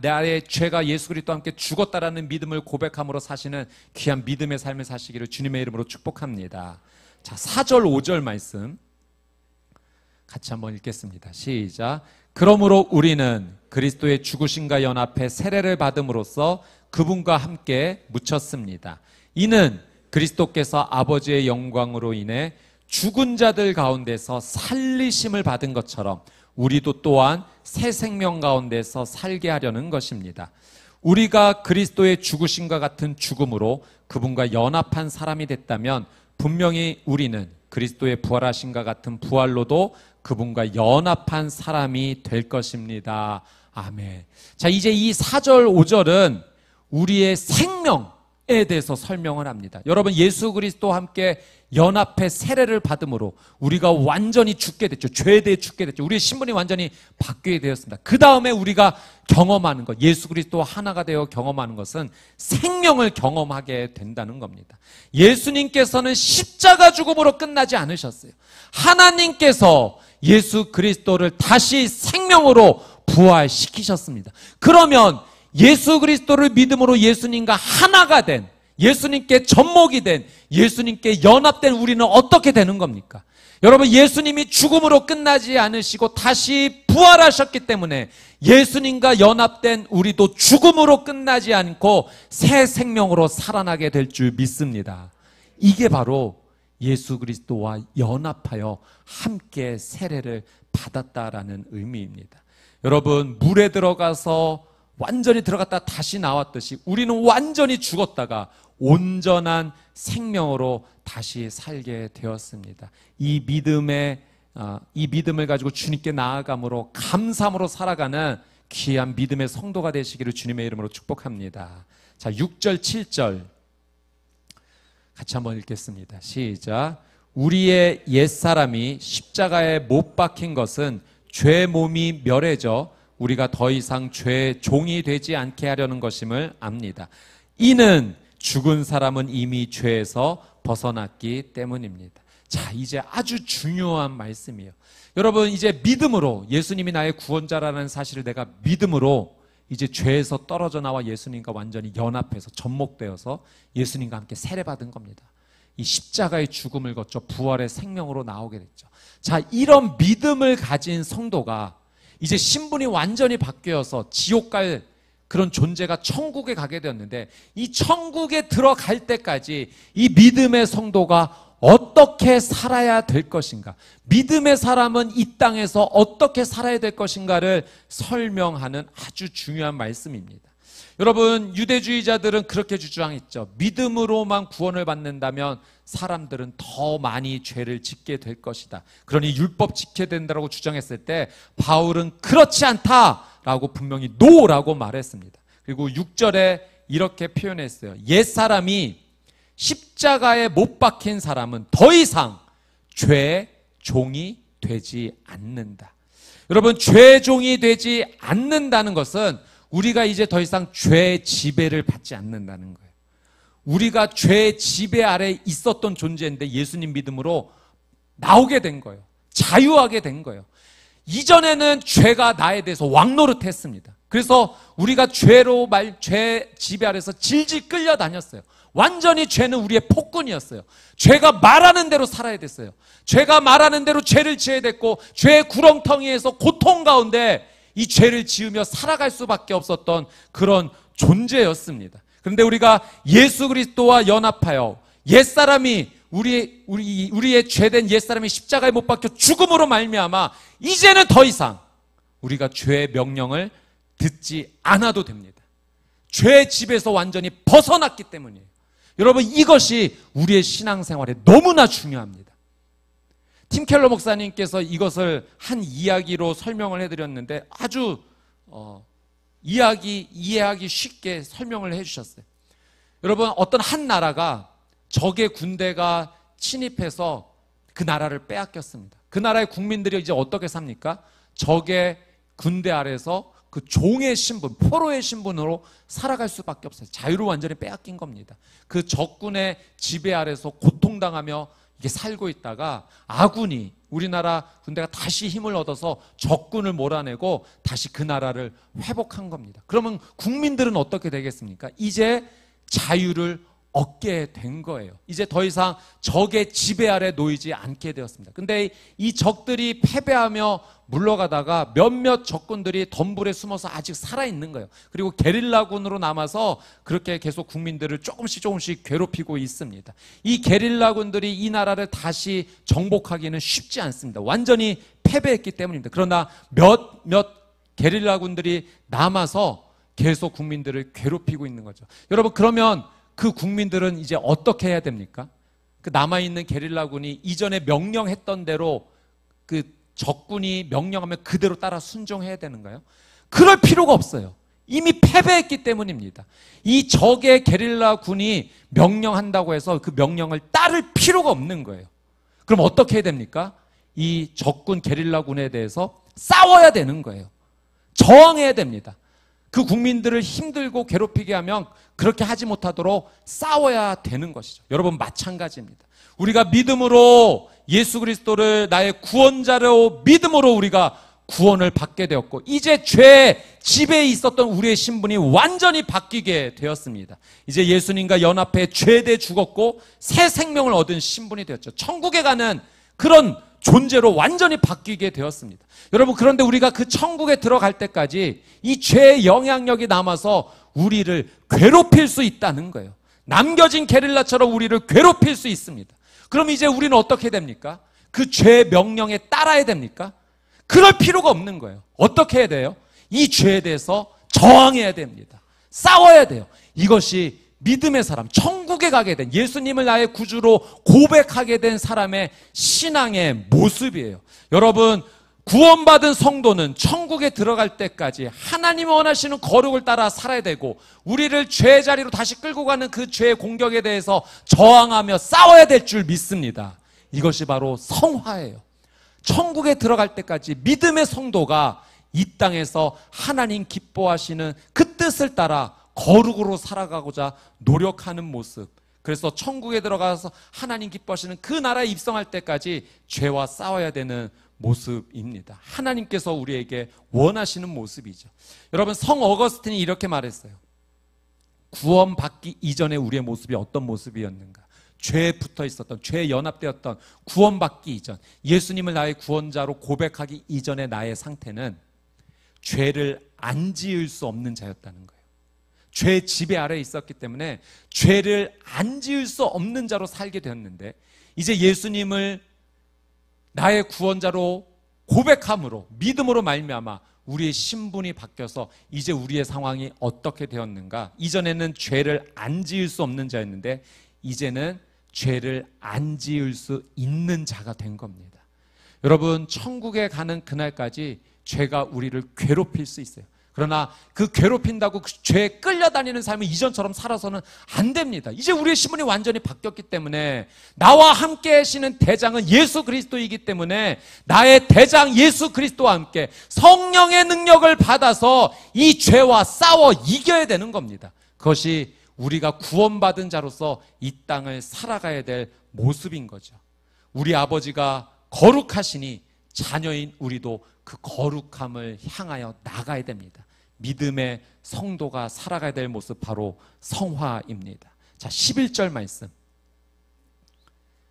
나의 죄가 예수 그리스도와 함께 죽었다라는 믿음을 고백함으로 사시는 귀한 믿음의 삶을 사시기를 주님의 이름으로 축복합니다. 자, 4절 5절 말씀 같이 한번 읽겠습니다. 시작. 그러므로 우리는 그리스도의 죽으심과 연합해 세례를 받음으로써 그분과 함께 묻혔습니다. 이는 그리스도께서 아버지의 영광으로 인해 죽은 자들 가운데서 살리심을 받은 것처럼 우리도 또한 새 생명 가운데서 살게 하려는 것입니다. 우리가 그리스도의 죽으심과 같은 죽음으로 그분과 연합한 사람이 됐다면 분명히 우리는 그리스도의 부활하심과 같은 부활로도 그분과 연합한 사람이 될 것입니다. 아멘. 자, 이제 이 4절 5절은 우리의 생명에 대해서 설명을 합니다. 여러분, 예수 그리스도와 함께 연합해 세례를 받음으로 우리가 완전히 죽게 됐죠. 죄에 대해 죽게 됐죠. 우리의 신분이 완전히 바뀌게 되었습니다. 그 다음에 우리가 경험하는 것, 예수 그리스도와 하나가 되어 경험하는 것은 생명을 경험하게 된다는 겁니다. 예수님께서는 십자가 죽음으로 끝나지 않으셨어요. 하나님께서 예수 그리스도를 다시 생명으로 부활시키셨습니다. 그러면 예수 그리스도를 믿음으로 예수님과 하나가 된, 예수님께 접목이 된, 예수님께 연합된 우리는 어떻게 되는 겁니까? 여러분, 예수님이 죽음으로 끝나지 않으시고 다시 부활하셨기 때문에 예수님과 연합된 우리도 죽음으로 끝나지 않고 새 생명으로 살아나게 될 줄 믿습니다. 이게 바로 예수 그리스도와 연합하여 함께 세례를 받았다라는 의미입니다. 여러분, 물에 들어가서 완전히 들어갔다 다시 나왔듯이 우리는 완전히 죽었다가 온전한 생명으로 다시 살게 되었습니다. 이 믿음을 가지고 주님께 나아감으로 감사함으로 살아가는 귀한 믿음의 성도가 되시기를 주님의 이름으로 축복합니다. 자, 6절 7절 같이 한번 읽겠습니다. 시작. 우리의 옛사람이 십자가에 못 박힌 것은 죄 몸이 멸해져 우리가 더 이상 죄의 종이 되지 않게 하려는 것임을 압니다. 이는 죽은 사람은 이미 죄에서 벗어났기 때문입니다. 자, 이제 아주 중요한 말씀이에요. 여러분, 이제 믿음으로 예수님이 나의 구원자라는 사실을 내가 믿음으로 이제 죄에서 떨어져 나와 예수님과 완전히 연합해서 접목되어서 예수님과 함께 세례받은 겁니다. 이 십자가의 죽음을 거쳐 부활의 생명으로 나오게 됐죠. 자, 이런 믿음을 가진 성도가 이제 신분이 완전히 바뀌어서 지옥 갈 그런 존재가 천국에 가게 되었는데, 이 천국에 들어갈 때까지 이 믿음의 성도가 어떻게 살아야 될 것인가, 믿음의 사람은 이 땅에서 어떻게 살아야 될 것인가를 설명하는 아주 중요한 말씀입니다. 여러분, 유대주의자들은 그렇게 주장했죠. 믿음으로만 구원을 받는다면 사람들은 더 많이 죄를 짓게 될 것이다. 그러니 율법 지켜야 된다고 주장했을 때 바울은 그렇지 않다라고 분명히 노라고 말했습니다. 그리고 6절에 이렇게 표현했어요. 옛사람이 십자가에 못 박힌 사람은 더 이상 죄의 종이 되지 않는다. 여러분, 죄의 종이 되지 않는다는 것은 우리가 이제 더 이상 죄의 지배를 받지 않는다는 거예요. 우리가 죄의 지배 아래 있었던 존재인데 예수님 믿음으로 나오게 된 거예요. 자유하게 된 거예요. 이전에는 죄가 나에 대해서 왕노릇했습니다. 그래서 우리가 죄 지배 아래서 질질 끌려다녔어요. 완전히 죄는 우리의 폭군이었어요. 죄가 말하는 대로 살아야 됐어요. 죄가 말하는 대로 죄를 지어야 됐고, 죄의 구렁텅이에서 고통 가운데 이 죄를 지으며 살아갈 수밖에 없었던 그런 존재였습니다. 그런데 우리가 예수 그리스도와 연합하여 옛사람이 우리의 죄된 옛사람이 십자가에 못 박혀 죽음으로 말미암아 이제는 더 이상 우리가 죄의 명령을 듣지 않아도 됩니다. 죄의 집에서 완전히 벗어났기 때문이에요. 여러분, 이것이 우리의 신앙생활에 너무나 중요합니다. 팀 켈러 목사님께서 이것을 한 이야기로 설명을 해드렸는데 아주 이해하기 쉽게 설명을 해주셨어요. 여러분, 어떤 한 나라가 적의 군대가 침입해서 그 나라를 빼앗겼습니다. 그 나라의 국민들이 이제 어떻게 삽니까? 적의 군대 아래서 그 종의 신분, 포로의 신분으로 살아갈 수밖에 없어요. 자유를 완전히 빼앗긴 겁니다. 그 적군의 지배 아래서 고통당하며 이게 살고 있다가 아군이, 우리나라 군대가 다시 힘을 얻어서 적군을 몰아내고 다시 그 나라를 회복한 겁니다. 그러면 국민들은 어떻게 되겠습니까? 이제 자유를 얻게 된 거예요. 이제 더 이상 적의 지배 아래 놓이지 않게 되었습니다. 근데 이 적들이 패배하며 물러가다가 몇몇 적군들이 덤불에 숨어서 아직 살아있는 거예요. 그리고 게릴라군으로 남아서 그렇게 계속 국민들을 조금씩 괴롭히고 있습니다. 이 게릴라군들이 이 나라를 다시 정복하기는 쉽지 않습니다. 완전히 패배했기 때문입니다. 그러나 몇몇 게릴라군들이 남아서 계속 국민들을 괴롭히고 있는 거죠. 여러분, 그러면 그 국민들은 이제 어떻게 해야 됩니까? 그 남아있는 게릴라군이 이전에 명령했던 대로 그 적군이 명령하면 그대로 따라 순종해야 되는가요? 그럴 필요가 없어요. 이미 패배했기 때문입니다. 이 적의 게릴라 군이 명령한다고 해서 그 명령을 따를 필요가 없는 거예요. 그럼 어떻게 해야 됩니까? 이 적군 게릴라 군에 대해서 싸워야 되는 거예요. 저항해야 됩니다. 그 국민들을 힘들고 괴롭히게 하면 그렇게 하지 못하도록 싸워야 되는 것이죠. 여러분, 마찬가지입니다. 우리가 믿음으로 예수 그리스도를 나의 구원자로 믿음으로 우리가 구원을 받게 되었고, 이제 죄 지배에 있었던 우리의 신분이 완전히 바뀌게 되었습니다. 이제 예수님과 연합해 죄대 죽었고 새 생명을 얻은 신분이 되었죠. 천국에 가는 그런 존재로 완전히 바뀌게 되었습니다. 여러분, 그런데 우리가 그 천국에 들어갈 때까지 이 죄의 영향력이 남아서 우리를 괴롭힐 수 있다는 거예요. 남겨진 게릴라처럼 우리를 괴롭힐 수 있습니다. 그럼 이제 우리는 어떻게 됩니까? 그 죄의 명령에 따라야 됩니까? 그럴 필요가 없는 거예요. 어떻게 해야 돼요? 이 죄에 대해서 저항해야 됩니다. 싸워야 돼요. 이것이 믿음의 사람, 천국에 가게 된, 예수님을 나의 구주로 고백하게 된 사람의 신앙의 모습이에요. 여러분, 구원받은 성도는 천국에 들어갈 때까지 하나님이 원하시는 거룩을 따라 살아야 되고, 우리를 죄의 자리로 다시 끌고 가는 그 죄의 공격에 대해서 저항하며 싸워야 될 줄 믿습니다. 이것이 바로 성화예요. 천국에 들어갈 때까지 믿음의 성도가 이 땅에서 하나님 기뻐하시는 그 뜻을 따라 거룩으로 살아가고자 노력하는 모습. 그래서 천국에 들어가서 하나님 기뻐하시는 그 나라에 입성할 때까지 죄와 싸워야 되는 모습입니다. 하나님께서 우리에게 원하시는 모습이죠. 여러분, 성 어거스틴이 이렇게 말했어요. 구원받기 이전에 우리의 모습이 어떤 모습이었는가? 죄에 붙어 있었던, 죄에 연합되었던, 구원받기 이전, 예수님을 나의 구원자로 고백하기 이전의 나의 상태는 죄를 안 지을 수 없는 자였다는 거예요. 죄의 지배 아래에 있었기 때문에 죄를 안 지을 수 없는 자로 살게 되었는데, 이제 예수님을 나의 구원자로 고백함으로, 믿음으로 말미암아 우리의 신분이 바뀌어서 이제 우리의 상황이 어떻게 되었는가? 이전에는 죄를 안 지을 수 없는 자였는데 이제는 죄를 안 지을 수 있는 자가 된 겁니다. 여러분, 천국에 가는 그날까지 죄가 우리를 괴롭힐 수 있어요. 그러나 그 괴롭힌다고 그 죄에 끌려다니는 삶을 이전처럼 살아서는 안 됩니다. 이제 우리의 신분이 완전히 바뀌었기 때문에, 나와 함께 하시는 대장은 예수 그리스도이기 때문에 나의 대장 예수 그리스도와 함께 성령의 능력을 받아서 이 죄와 싸워 이겨야 되는 겁니다. 그것이 우리가 구원받은 자로서 이 땅을 살아가야 될 모습인 거죠. 우리 아버지가 거룩하시니 자녀인 우리도 그 거룩함을 향하여 나가야 됩니다. 믿음의 성도가 살아가야 될 모습, 바로 성화입니다. 자, 11절 말씀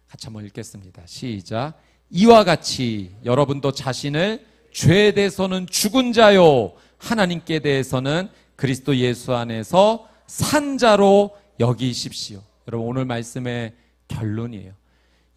같이 한번 읽겠습니다. 시작. 이와 같이 여러분도 자신을 죄에 대해서는 죽은 자요 하나님께 대해서는 그리스도 예수 안에서 산 자로 여기십시오. 여러분, 오늘 말씀의 결론이에요.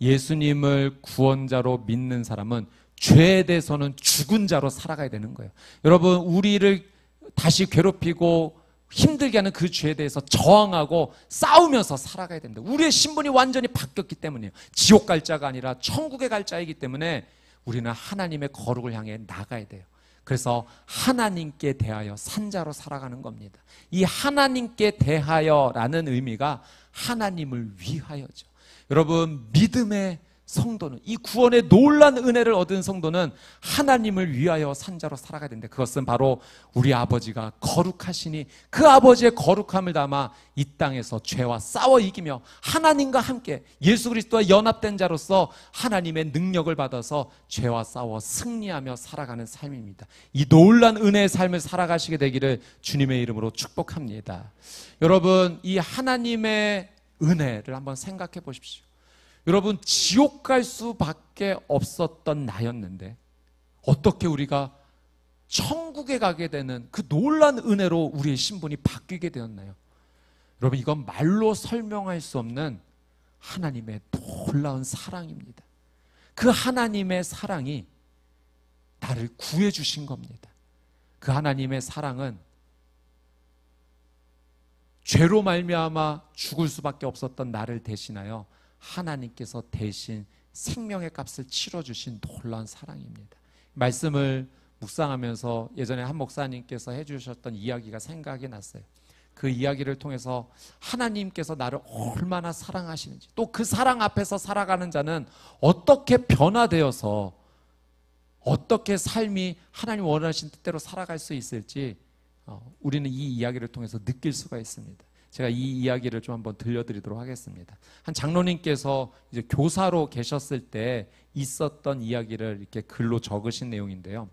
예수님을 구원자로 믿는 사람은 죄에 대해서는 죽은 자로 살아가야 되는 거예요. 여러분, 우리를 다시 괴롭히고 힘들게 하는 그 죄에 대해서 저항하고 싸우면서 살아가야 됩니다. 우리의 신분이 완전히 바뀌었기 때문이에요. 지옥 갈 자가 아니라 천국에 갈 자이기 때문에 우리는 하나님의 거룩을 향해 나가야 돼요. 그래서 하나님께 대하여 산자로 살아가는 겁니다. 이 하나님께 대하여라는 의미가 하나님을 위하여죠. 여러분, 믿음의 성도는, 이 구원의 놀라운 은혜를 얻은 성도는 하나님을 위하여 산자로 살아가야 되는데, 그것은 바로 우리 아버지가 거룩하시니 그 아버지의 거룩함을 담아 이 땅에서 죄와 싸워 이기며 하나님과 함께 예수 그리스도와 연합된 자로서 하나님의 능력을 받아서 죄와 싸워 승리하며 살아가는 삶입니다. 이 놀라운 은혜의 삶을 살아가시게 되기를 주님의 이름으로 축복합니다. 여러분, 이 하나님의 은혜를 한번 생각해 보십시오. 여러분, 지옥 갈 수밖에 없었던 나였는데 어떻게 우리가 천국에 가게 되는 그 놀라운 은혜로 우리의 신분이 바뀌게 되었나요? 여러분, 이건 말로 설명할 수 없는 하나님의 놀라운 사랑입니다. 그 하나님의 사랑이 나를 구해 주신 겁니다. 그 하나님의 사랑은 죄로 말미암아 죽을 수밖에 없었던 나를 대신하여 하나님께서 대신 생명의 값을 치러주신 놀라운 사랑입니다. 말씀을 묵상하면서 예전에 한 목사님께서 해주셨던 이야기가 생각이 났어요. 그 이야기를 통해서 하나님께서 나를 얼마나 사랑하시는지, 또 그 사랑 앞에서 살아가는 자는 어떻게 변화되어서 어떻게 삶이 하나님 원하신 뜻대로 살아갈 수 있을지 우리는 이 이야기를 통해서 느낄 수가 있습니다. 제가 이 이야기를 좀 한번 들려드리도록 하겠습니다. 한 장로님께서 이제 교사로 계셨을 때 있었던 이야기를 이렇게 글로 적으신 내용인데요.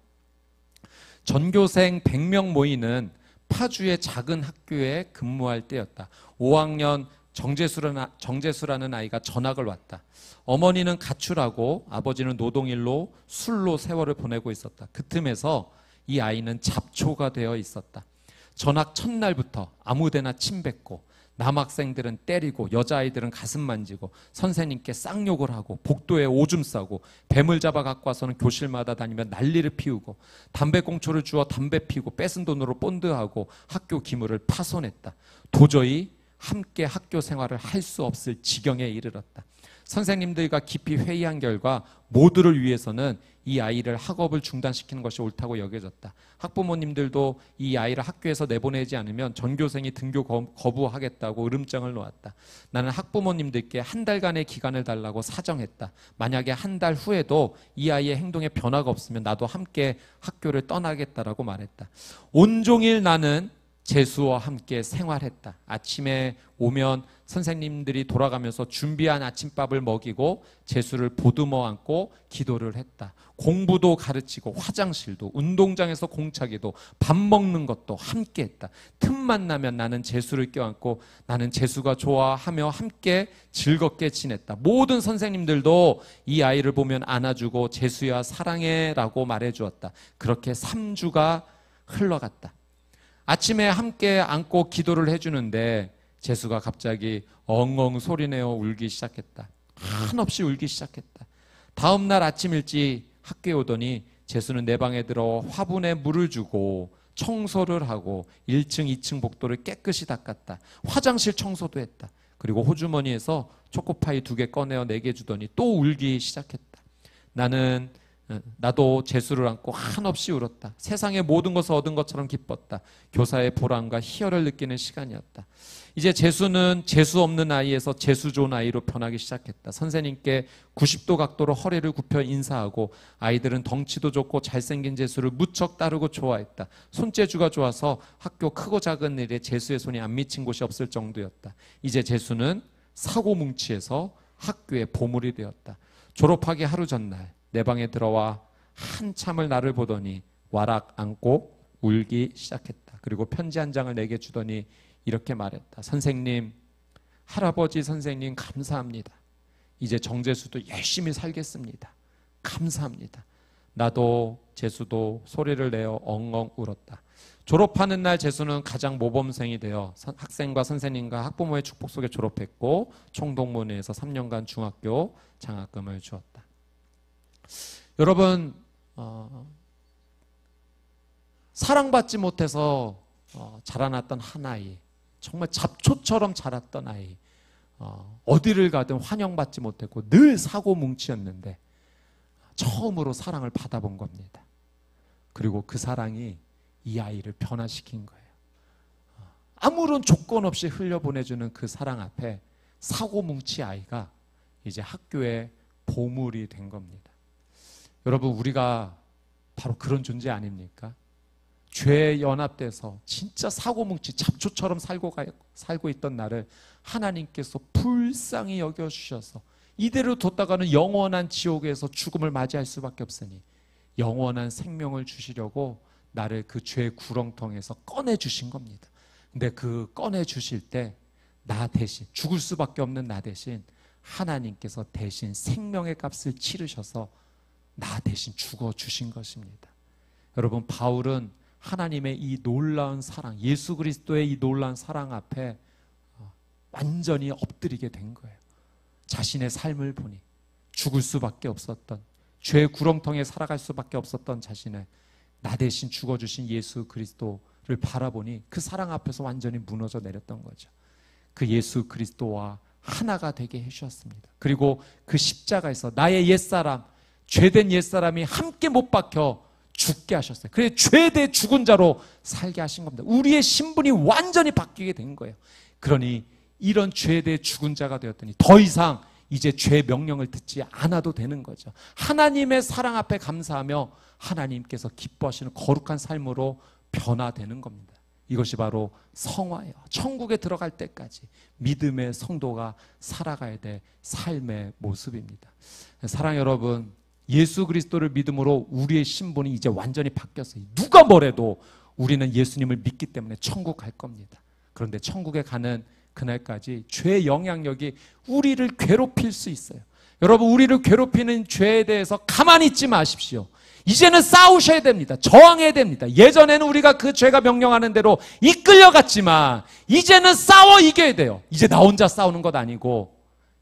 전교생 100명 모이는 파주의 작은 학교에 근무할 때였다. 5학년 정재수라는 아이가 전학을 왔다. 어머니는 가출하고 아버지는 노동일로 술로 세월을 보내고 있었다. 그 틈에서 이 아이는 잡초가 되어 있었다. 전학 첫날부터 아무데나 침뱉고 남학생들은 때리고 여자아이들은 가슴 만지고 선생님께 쌍욕을 하고 복도에 오줌 싸고 뱀을 잡아 갖고 와서는 교실마다 다니며 난리를 피우고 담배꽁초를 주어 담배 피우고 뺏은 돈으로 본드하고 학교 기물을 파손했다. 도저히 함께 학교 생활을 할 수 없을 지경에 이르렀다. 선생님들과 깊이 회의한 결과 모두를 위해서는 이 아이를 학업을 중단시키는 것이 옳다고 여겨졌다. 학부모님들도 이 아이를 학교에서 내보내지 않으면 전교생이 등교 거부하겠다고 으름장을 놓았다. 나는 학부모님들께 한 달간의 기간을 달라고 사정했다. 만약에 한 달 후에도 이 아이의 행동에 변화가 없으면 나도 함께 학교를 떠나겠다라고 말했다. 온종일 나는 재수와 함께 생활했다. 아침에 오면 선생님들이 돌아가면서 준비한 아침밥을 먹이고 재수를 보듬어 안고 기도를 했다. 공부도 가르치고 화장실도 운동장에서 공차기도 밥 먹는 것도 함께 했다. 틈만 나면 나는 재수를 껴안고 나는 재수가 좋아하며 함께 즐겁게 지냈다. 모든 선생님들도 이 아이를 보면 안아주고 재수야 사랑해 라고 말해주었다. 그렇게 3주가 흘러갔다. 아침에 함께 안고 기도를 해주는데 재수가 갑자기 엉엉 소리내어 울기 시작했다. 한없이 울기 시작했다. 다음 날 아침 일찍 학교에 오더니 재수는 내 방에 들어 화분에 물을 주고 청소를 하고 1층, 2층 복도를 깨끗이 닦았다. 화장실 청소도 했다. 그리고 호주머니에서 초코파이 2개 꺼내어 내게 주더니 또 울기 시작했다. 나도 재수를 안고 한없이 울었다. 세상의 모든 것을 얻은 것처럼 기뻤다. 교사의 보람과 희열을 느끼는 시간이었다. 이제 재수는 재수 없는 아이에서 재수 좋은 아이로 변하기 시작했다. 선생님께 90도 각도로 허리를 굽혀 인사하고 아이들은 덩치도 좋고 잘생긴 재수를 무척 따르고 좋아했다. 손재주가 좋아서 학교 크고 작은 일에 재수의 손이 안 미친 곳이 없을 정도였다. 이제 재수는 사고뭉치에서 학교의 보물이 되었다. 졸업하기 하루 전날 내 방에 들어와 한참을 나를 보더니 와락 안고 울기 시작했다. 그리고 편지 한 장을 내게 주더니 이렇게 말했다. 선생님, 할아버지 선생님 감사합니다. 이제 정재수도 열심히 살겠습니다. 감사합니다. 나도 재수도 소리를 내어 엉엉 울었다. 졸업하는 날 재수는 가장 모범생이 되어 학생과 선생님과 학부모의 축복 속에 졸업했고 총동문회에서 3년간 중학교 장학금을 주었다. 여러분, 사랑받지 못해서 자라났던 한 아이, 정말 잡초처럼 자랐던 아이, 어디를 가든 환영받지 못했고 늘 사고뭉치였는데 처음으로 사랑을 받아본 겁니다. 그리고 그 사랑이 이 아이를 변화시킨 거예요. 아무런 조건 없이 흘려보내주는 그 사랑 앞에 사고뭉치 아이가 이제 학교의 보물이 된 겁니다. 여러분, 우리가 바로 그런 존재 아닙니까? 죄에 연합돼서 진짜 사고뭉치 잡초처럼 살고 있던 나를 하나님께서 불쌍히 여겨주셔서 이대로 뒀다가는 영원한 지옥에서 죽음을 맞이할 수밖에 없으니 영원한 생명을 주시려고 나를 그 죄의 구렁텅이에서 꺼내주신 겁니다. 근데 그 꺼내주실 때 나 대신, 죽을 수밖에 없는 나 대신 하나님께서 대신 생명의 값을 치르셔서 나 대신 죽어주신 것입니다. 여러분, 바울은 하나님의 이 놀라운 사랑, 예수 그리스도의 이 놀라운 사랑 앞에 완전히 엎드리게 된 거예요. 자신의 삶을 보니 죽을 수밖에 없었던, 죄의 구렁텅이에 살아갈 수밖에 없었던 자신을 나 대신 죽어주신 예수 그리스도를 바라보니 그 사랑 앞에서 완전히 무너져 내렸던 거죠. 그 예수 그리스도와 하나가 되게 해주셨습니다. 그리고 그 십자가에서 나의 옛사람, 죄된 옛사람이 함께 못 박혀 죽게 하셨어요. 그래서 죄에 대해 죽은 자로 살게 하신 겁니다. 우리의 신분이 완전히 바뀌게 된 거예요. 그러니 이런 죄에 대해 죽은 자가 되었더니 더 이상 이제 죄의 명령을 듣지 않아도 되는 거죠. 하나님의 사랑 앞에 감사하며 하나님께서 기뻐하시는 거룩한 삶으로 변화되는 겁니다. 이것이 바로 성화예요. 천국에 들어갈 때까지 믿음의 성도가 살아가야 될 삶의 모습입니다. 사랑 여러분, 예수 그리스도를 믿음으로 우리의 신분이 이제 완전히 바뀌었어요. 누가 뭐래도 우리는 예수님을 믿기 때문에 천국 갈 겁니다. 그런데 천국에 가는 그날까지 죄의 영향력이 우리를 괴롭힐 수 있어요. 여러분, 우리를 괴롭히는 죄에 대해서 가만히 있지 마십시오. 이제는 싸우셔야 됩니다. 저항해야 됩니다. 예전에는 우리가 그 죄가 명령하는 대로 이끌려갔지만 이제는 싸워 이겨야 돼요. 이제 나 혼자 싸우는 것 아니고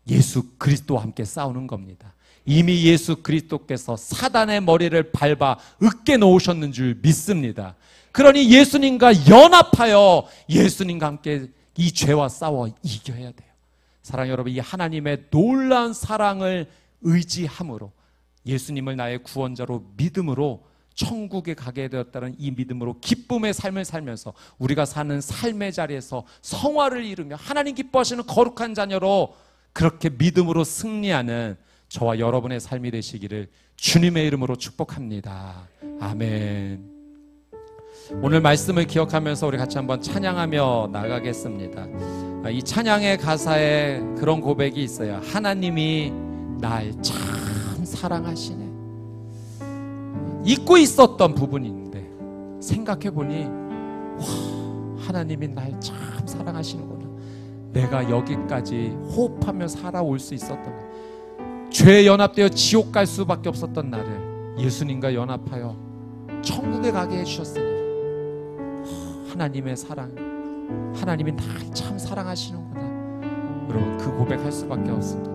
예수 그리스도와 함께 싸우는 겁니다. 이미 예수 그리스도께서 사단의 머리를 밟아 으깨 놓으셨는 줄 믿습니다. 그러니 예수님과 연합하여 예수님과 함께 이 죄와 싸워 이겨야 돼요. 사랑 여러분, 이 하나님의 놀라운 사랑을 의지함으로 예수님을 나의 구원자로 믿음으로 천국에 가게 되었다는 이 믿음으로 기쁨의 삶을 살면서 우리가 사는 삶의 자리에서 성화를 이루며 하나님 기뻐하시는 거룩한 자녀로 그렇게 믿음으로 승리하는 저와 여러분의 삶이 되시기를 주님의 이름으로 축복합니다. 아멘. 오늘 말씀을 기억하면서 우리 같이 한번 찬양하며 나가겠습니다. 이 찬양의 가사에 그런 고백이 있어요. 하나님이 날 참 사랑하시네. 잊고 있었던 부분인데 생각해보니 와, 하나님이 날 참 사랑하시는구나. 내가 여기까지 호흡하며 살아올 수 있었던 것, 죄에 연합되어 지옥 갈 수밖에 없었던 나를 예수님과 연합하여 천국에 가게 해주셨으니 하나님의 사랑, 하나님이 날 참 사랑하시는구나. 여러분, 그 고백할 수밖에 없습니다.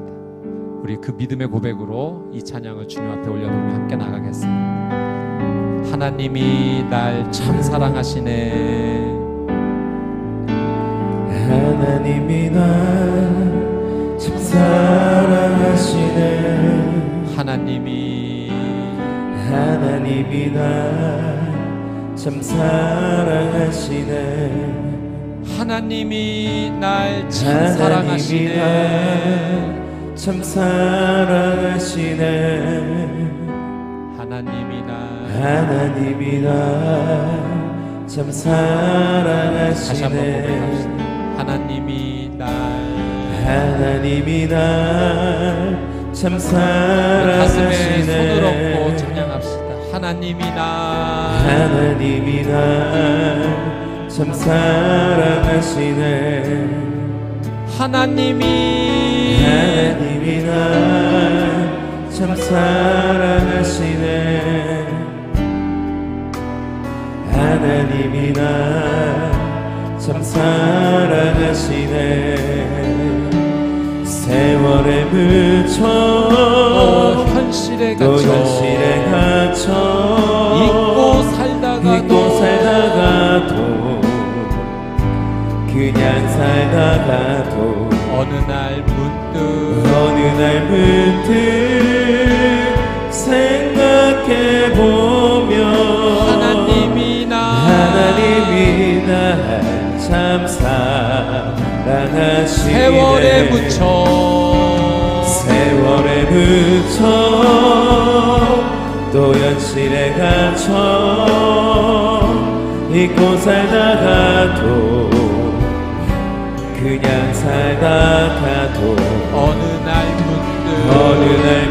우리 그 믿음의 고백으로 이 찬양을 주님 앞에 올려놓으며 함께 나가겠습니다. 하나님이 날 참 사랑하시네. 하나님이 날 참 사랑하시네. 하나님이 날 참 사랑하시네. 하나님이 날 참 사랑하시네. 참 사랑하시네. 하나님이 날 참 사랑하시네. 다시 한번 고백합시다. 하나님이 날 참 가슴에 손을 얹고 사랑하시네. 찬양합시다. 하나님이 날 참 사랑하시네. 하나님이 날 참 사랑하시네. 하나님이 날 참 사랑하시네. 세월에 묻혀 현실에 또 갇혀 현실에 갇혀 잊고 살다가도 그냥 살다가도 어느 날 문득 생각해보면 하나님이 날 참 사랑하시네. 세월에 묻혀 또 현실에 갇혀 잊고 살다가도 그냥 살다가도 어느 날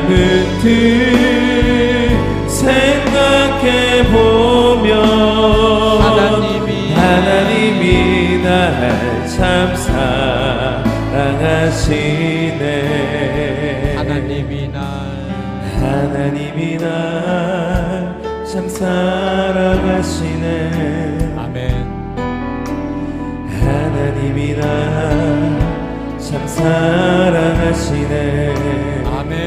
문득 생각해보면 하나님이 날 참 사랑하시네. 하나님이 날 참 사랑하시네. 아멘. 하나님이 날 참 사랑하시네. 아멘.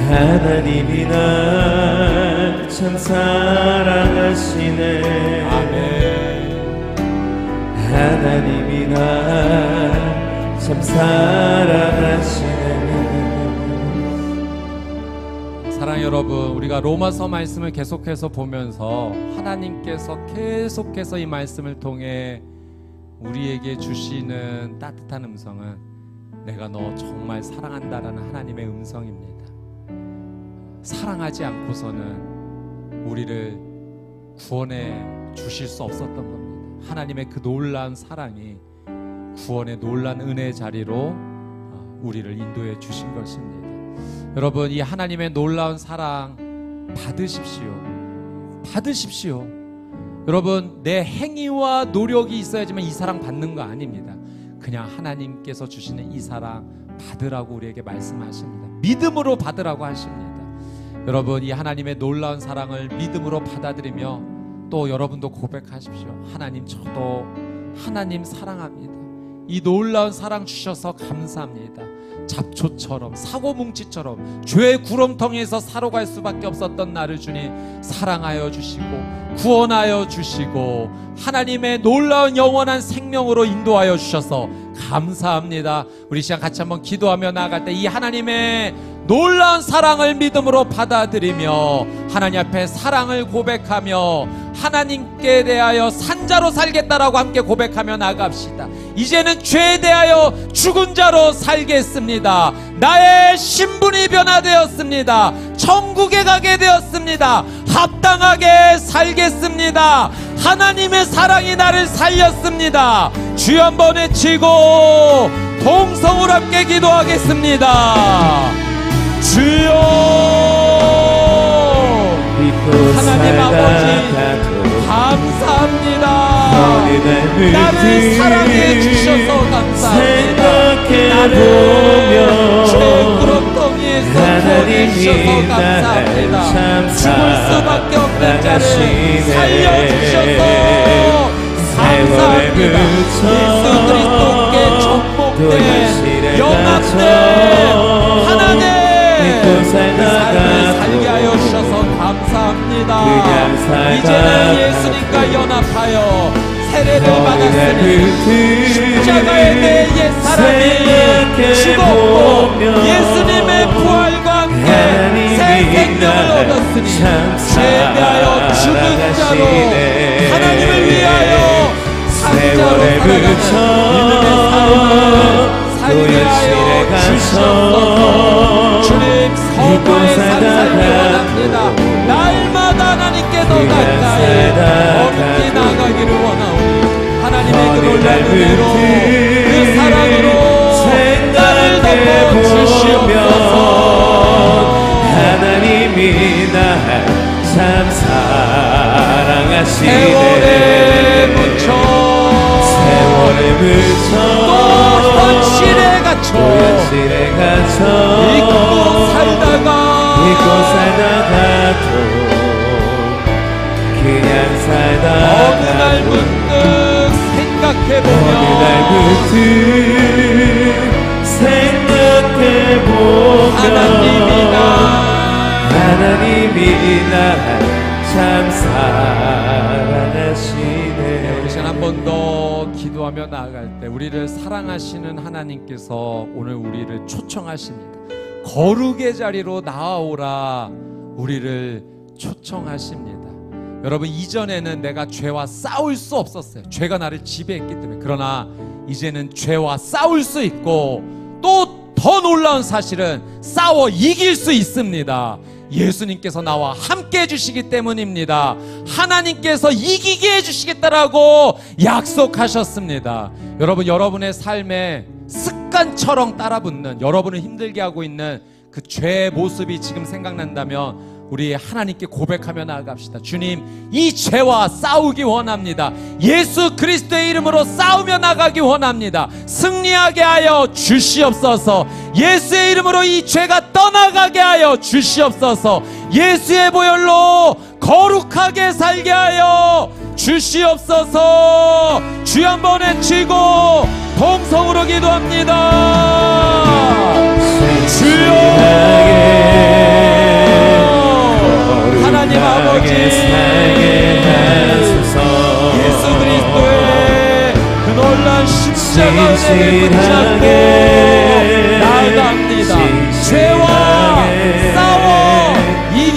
하나님이 날 참 사랑하시네. 아멘. 하나님이 날 참 사랑하시네. 사랑 여러분, 여러분, 우리가 로마서 말씀을 계속해서 보면서 하나님께서 계속해서 이 말씀을 통해 우리에게 주시는 따뜻한 음성은 내가 너 정말 사랑한다라는 하나님의 음성입니다. 사랑하지 않고서는 우리를 구원해 주실 수 없었던 겁니다. 하나님의 그 놀라운 사랑이 구원의 놀라운 은혜의 자리로 우리를 인도해 주신 것입니다. 여러분, 이 하나님의 놀라운 사랑 받으십시오. 받으십시오. 여러분, 내 행위와 노력이 있어야지만 이 사랑 받는 거 아닙니다. 그냥 하나님께서 주시는 이 사랑 받으라고 우리에게 말씀하십니다. 믿음으로 받으라고 하십니다. 여러분, 이 하나님의 놀라운 사랑을 믿음으로 받아들이며 또 여러분도 고백하십시오. 하나님, 저도 하나님 사랑합니다. 이 놀라운 사랑 주셔서 감사합니다. 잡초처럼 사고뭉치처럼 죄의 구렁텅이에서 살아갈 수밖에 없었던 나를 주님 사랑하여 주시고 구원하여 주시고 하나님의 놀라운 영원한 생명으로 인도하여 주셔서 감사합니다. 우리 시간 같이 한번 기도하며 나아갈 때 이 하나님의 놀라운 사랑을 믿음으로 받아들이며 하나님 앞에 사랑을 고백하며 하나님께 대하여 산자로 살겠다라고 함께 고백하며 나갑시다. 이제는 죄에 대하여 죽은 자로 살겠습니다. 나의 신분이 변화되었습니다. 천국에 가게 되었습니다. 합당하게 살겠습니다. 하나님의 사랑이 나를 살렸습니다. 주여 한번 외치고 동성으로 함께 기도하겠습니다. 주여, 하나님 아버지 감사합니다. 나를 사랑해 주셔서 감사합니다. 나를 죄의 구렁텅이에서 구원해 주셔서 감사합니다. 죽을 수밖에 없는 자를 살려주셔서 감사합니다. 예수 그리스도께 접목된 연합된 하나님 삶을 살게 하여 주셔서 감사합니다. 이제는 예수님과 연합하여 세례를 받았으니 십자가에 내 옛사람이 죽었고 예수님의 부활과 함께 새 생명을 얻었으니 죄에 대하여 죽은 자로 하나님을 위하여 산자로 살아가는 믿음의 삶을 살게 하여 주시옵소서. 주님, 성화의 삶 살기 원합니다. 날마다 하나님께 더 가까이 엄히 나가기를 원하오니 하나님의 그 놀라운 은혜로 그 사랑으로 나를 덮어 주시옵소서. 하나님이 날 참 사랑하시네. 세월에 묻혀 세월에 묻혀 또 현실에 갇혀 잊고 살다가도 그냥 살다가도 어느 날 문득 생각해보면 어느 날 문득 생각해보면 하나님이 날 참 사랑하시네. 우리 시간 한 번 더 기도하며 나아갈 때 우리를 사랑하시는 하나님께서 오늘 우리를 초청하십니다. 거룩의 자리로 나아오라 우리를 초청하십니다. 여러분, 이전에는 내가 죄와 싸울 수 없었어요. 죄가 나를 지배했기 때문에. 그러나 이제는 죄와 싸울 수 있고 또 더 놀라운 사실은 싸워 이길 수 있습니다. 예수님께서 나와 함께 해주시기 때문입니다. 하나님께서 이기게 해주시겠다라고 약속하셨습니다. 여러분, 여러분의 삶에 습관처럼 따라붙는, 여러분을 힘들게 하고 있는 그 죄의 모습이 지금 생각난다면 우리 하나님께 고백하며 나아갑시다. 주님, 이 죄와 싸우기 원합니다. 예수 그리스도의 이름으로 싸우며 나가기 원합니다. 승리하게 하여 주시옵소서. 예수의 이름으로 이 죄가 떠나가게 하여 주시옵소서. 예수의 보혈로 거룩하게 살게 하여 주시옵소서. 주여 한번 외치고 동성으로 기도합니다. 주여, 하나님 아버지, 예수 그리스도의 그 놀라운 십자가 은혜를 붙잡고 나아갑니다. 죄와 싸워 이길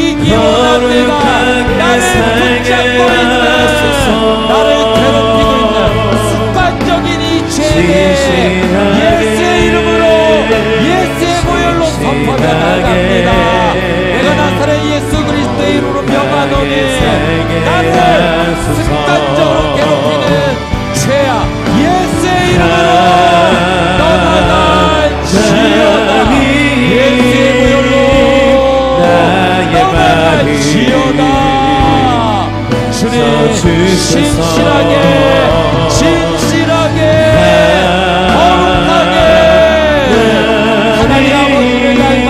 주소서. 진실하게 거룩하게 하나님 아버지를 닮아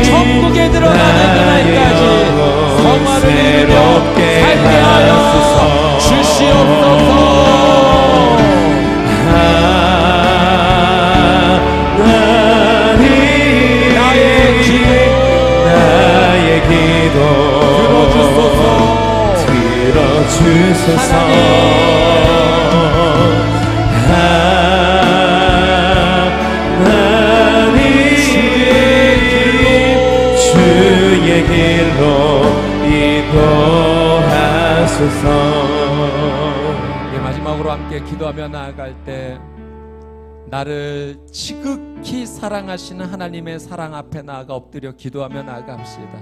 천국에 들어가는 그날까지 성화를 이루며 살게 하여 주시옵소서. 나의 기도 들어주소서. 하나님 주의 길로 인도하소서. 마지막으로 함께 기도하며 나아갈 때 나를 지극히 사랑하시는 하나님의 사랑 앞에 나아가 엎드려 기도하며 나아갑시다.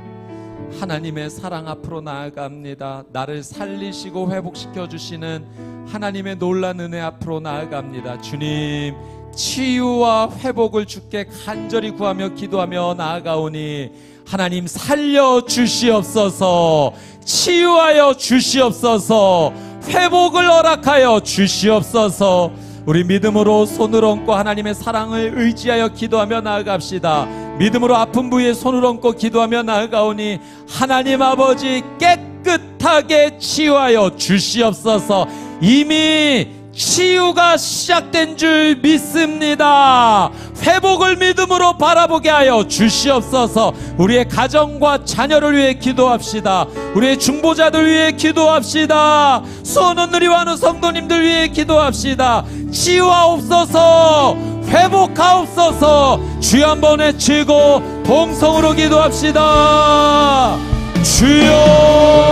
하나님의 사랑 앞으로 나아갑니다. 나를 살리시고 회복시켜 주시는 하나님의 놀라운 은혜 앞으로 나아갑니다. 주님, 치유와 회복을 주께 간절히 구하며 기도하며 나아가오니 하나님 살려 주시옵소서. 치유하여 주시옵소서. 회복을 허락하여 주시옵소서. 우리 믿음으로 손을 얹고 하나님의 사랑을 의지하여 기도하며 나아갑시다. 믿음으로 아픈 부위에 손을 얹고 기도하며 나아가오니 하나님 아버지 깨끗하게 치유하여 주시옵소서. 이미 치유가 시작된 줄 믿습니다. 회복을 믿음으로 바라보게 하여 주시옵소서. 우리의 가정과 자녀를 위해 기도합시다. 우리의 중보자들 위해 기도합시다. 수원은 누리와는 성도님들 위해 기도합시다. 치유하옵소서. 회복하옵소서. 주여 한번 외치고 동성으로 기도합시다. 주여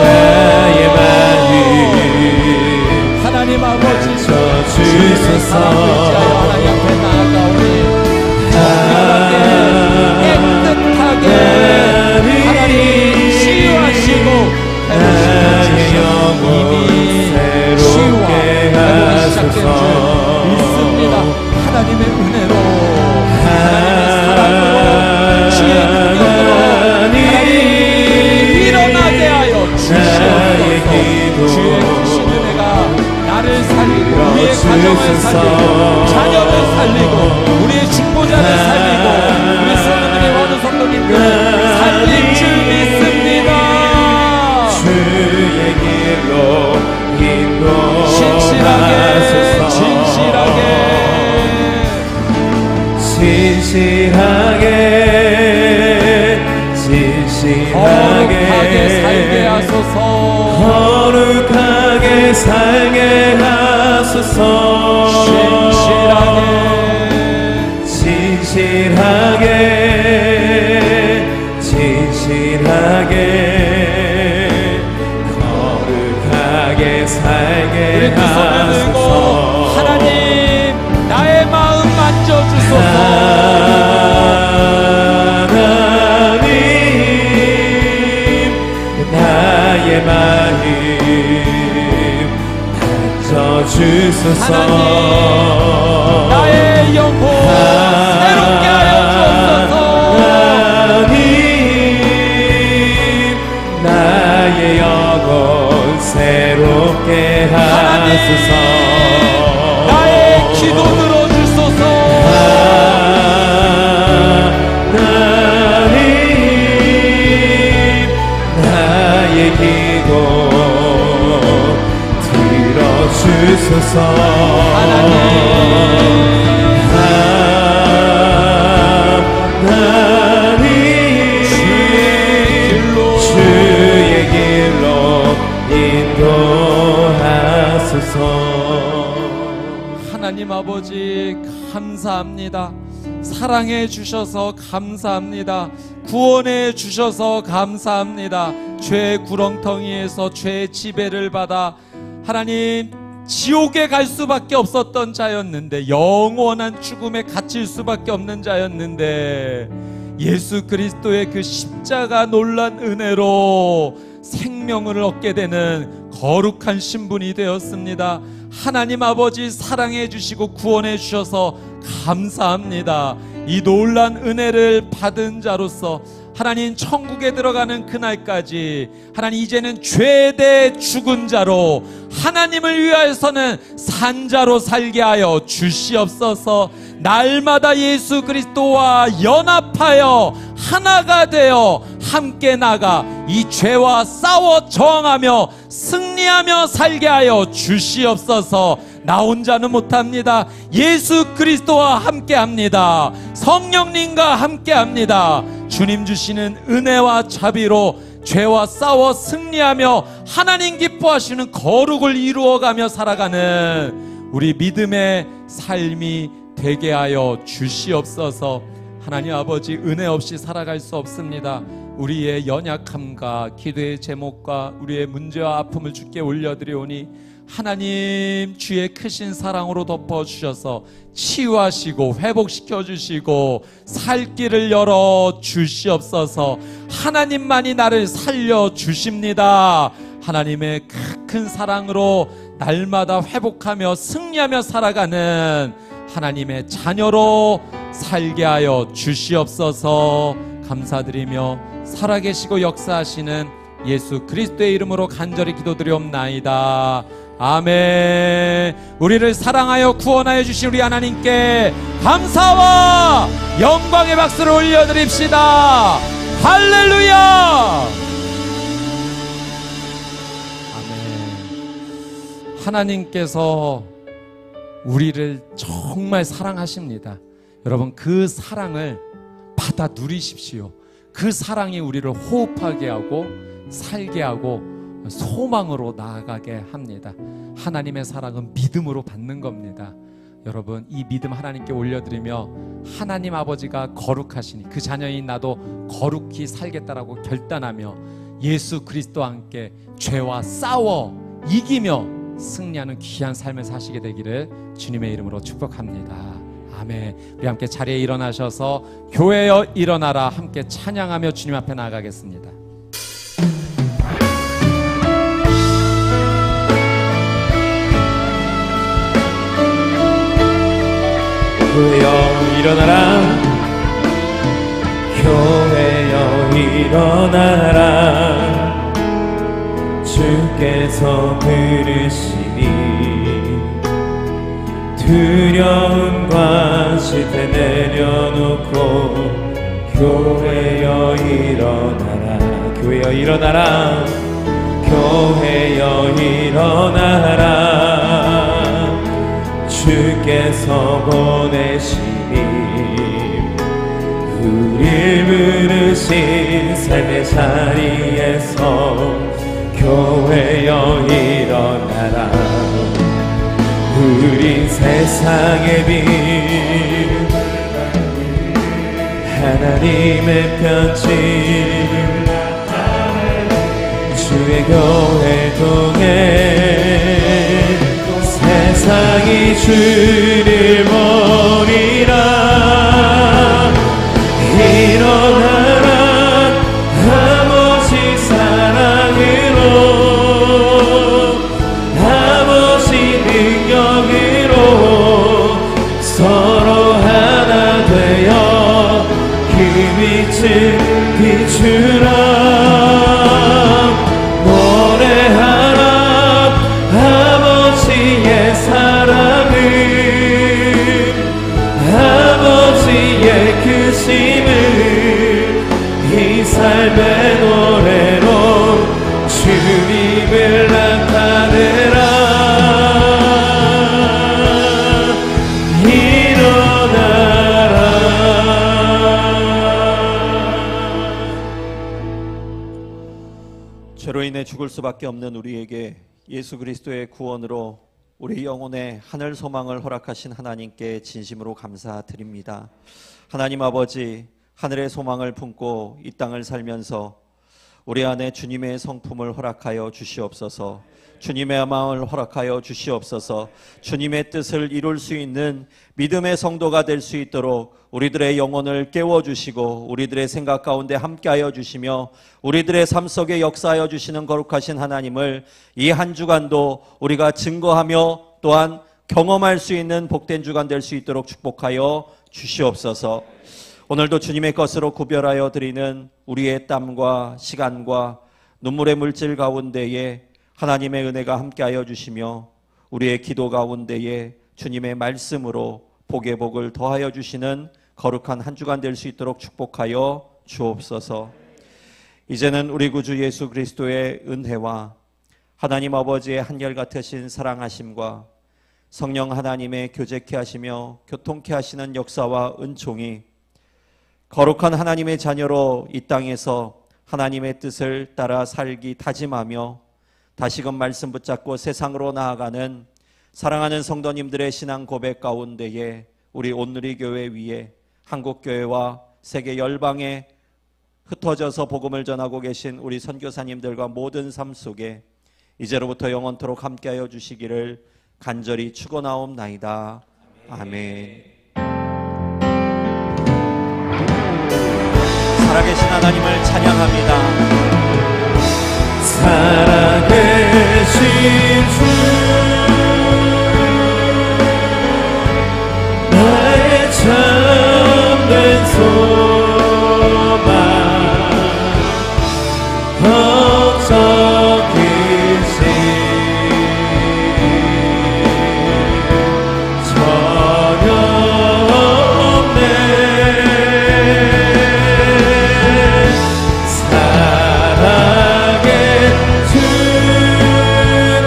나의 마음 하나님 아버지 주소서. 하나님 앞에 나아가오니 깨끗하게 하나님 치유하시고 영혼 새롭게 하소서. 믿습니다. 하나님의 은혜로 하나님의 사랑으로 주의 능력으로 하나님 일어나게 하여 주시옵소서. 주의 주신 은혜가 나를 살리고 우리의 가정을 살리고 자녀를 살리고 우리의 중보자를 살리고 우리 성도들의 원우 성도님들 살릴 줄 믿습니다. 주의 길로 진실하게 거룩하게 살게 하소서. 거룩하게 살게 하소서. 진실하게 거룩하게 살게 하소서. 하나님 나의 마음 만져주소서. 하나님 나의 마음 만져주소서. 나의 영혼 새롭게 하여 주옵소서. 하나님 나의 영혼 새롭게 하소서. 나의 기도 들어주소서. 하나님 나의 기도 들어주소서. 하나님 주의 길로 인도하소서. 하나님 아버지 감사합니다. 사랑해 주셔서 감사합니다. 구원해 주셔서 감사합니다. 죄의 구렁텅이에서 죄의 지배를 받아 하나님 지옥에 갈 수밖에 없었던 자였는데, 영원한 죽음에 갇힐 수밖에 없는 자였는데, 예수 그리스도의 그 십자가 놀란 은혜로 생명을 얻게 되는 거룩한 신분이 되었습니다. 하나님 아버지 사랑해 주시고 구원해 주셔서 감사합니다. 이 놀란 은혜를 받은 자로서 하나님 천국에 들어가는 그날까지 하나님 이제는 죄대 죽은 자로 하나님을 위하여서는 산자로 살게 하여 주시옵소서. 날마다 예수 그리스도와 연합하여 하나가 되어 함께 나가 이 죄와 싸워 저항하며 승리하며 살게 하여 주시옵소서. 나 혼자는 못합니다. 예수 그리스도와 함께합니다. 성령님과 함께합니다. 주님 주시는 은혜와 자비로 죄와 싸워 승리하며 하나님 기뻐하시는 거룩을 이루어가며 살아가는 우리 믿음의 삶이 되게 하여 주시옵소서. 하나님 아버지, 은혜 없이 살아갈 수 없습니다. 우리의 연약함과 기도의 제목과 우리의 문제와 아픔을 주께 올려드리오니 하나님 주의 크신 사랑으로 덮어주셔서 치유하시고 회복시켜주시고 살 길을 열어주시옵소서. 하나님만이 나를 살려주십니다. 하나님의 큰 사랑으로 날마다 회복하며 승리하며 살아가는 하나님의 자녀로 살게 하여 주시옵소서. 감사드리며 살아계시고 역사하시는 예수 그리스도의 이름으로 간절히 기도드리옵나이다. 아멘. 우리를 사랑하여 구원하여 주신 우리 하나님께 감사와 영광의 박수를 올려드립시다. 할렐루야. 아멘. 하나님께서 우리를 정말 사랑하십니다. 여러분, 그 사랑을 받아 누리십시오. 그 사랑이 우리를 호흡하게 하고 살게 하고 소망으로 나아가게 합니다. 하나님의 사랑은 믿음으로 받는 겁니다. 여러분, 이 믿음 하나님께 올려드리며 하나님 아버지가 거룩하시니 그 자녀인 나도 거룩히 살겠다라고 결단하며 예수 그리스도와 함께 죄와 싸워 이기며 승리하는 귀한 삶을 사시게 되기를 주님의 이름으로 축복합니다. 아멘. 우리 함께 자리에 일어나셔서 교회여 일어나라 함께 찬양하며 주님 앞에 나아가겠습니다. 교회여 일어나라, 교회여 일어나라, 주께서 부르시니 두려움과 실패 내려놓고 교회여 일어나라, 교회여 일어나라, 교회여 일어나라, 주께서 보내시니 우릴 부르신 삶의 자리에서 교회여 일어나라. 우린 세상의 빛 하나님의 편지 주의 교회 통해 세상이 주를 보리라. 일어나라 아버지 사랑으로, 아버지 능력으로 서로 하나 되어 그 빛을 비추라. 노래하라 아버지의 사랑을, 아버지의 크심을 이 삶의 노래로 주님을 나타내라. 일어나라. 죄로 인해 죽을 수밖에 없는 우리에게 예수 그리스도의 구원으로 우리 영혼의 하늘 소망을 허락하신 하나님께 진심으로 감사드립니다. 하나님 아버지, 하늘의 소망을 품고 이 땅을 살면서 우리 안에 주님의 성품을 허락하여 주시옵소서. 주님의 마음을 허락하여 주시옵소서. 주님의 뜻을 이룰 수 있는 믿음의 성도가 될 수 있도록 우리들의 영혼을 깨워주시고 우리들의 생각 가운데 함께하여 주시며 우리들의 삶 속에 역사하여 주시는 거룩하신 하나님을 이 한 주간도 우리가 증거하며 또한 경험할 수 있는 복된 주간 될 수 있도록 축복하여 주시옵소서. 오늘도 주님의 것으로 구별하여 드리는 우리의 땀과 시간과 눈물의 물질 가운데에 하나님의 은혜가 함께하여 주시며 우리의 기도 가운데에 주님의 말씀으로 복의 복을 더하여 주시는 거룩한 한 주간 될 수 있도록 축복하여 주옵소서. 이제는 우리 구주 예수 그리스도의 은혜와 하나님 아버지의 한결같으신 사랑하심과 성령 하나님의 교제케 하시며 교통케 하시는 역사와 은총이 거룩한 하나님의 자녀로 이 땅에서 하나님의 뜻을 따라 살기 다짐하며 다시금 말씀 붙잡고 세상으로 나아가는 사랑하는 성도님들의 신앙 고백 가운데에 우리 온누리 교회 위에 한국교회와 세계 열방에 흩어져서 복음을 전하고 계신 우리 선교사님들과 모든 삶 속에 이제로부터 영원토록 함께하여 주시기를 간절히 축원하옵나이다. 아멘. 살아계신 하나님을 찬양합니다. 살아계신 주 나의 참된 소망 걱정이신 전혀 없네. 사랑의 주는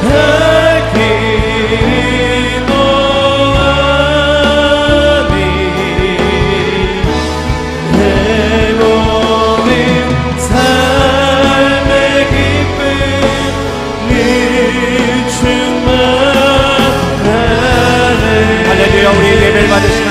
갈 길이 너아니 내 모든 삶의 기쁨이 충만하네. 할렐루야. 우리 예배를 받으시고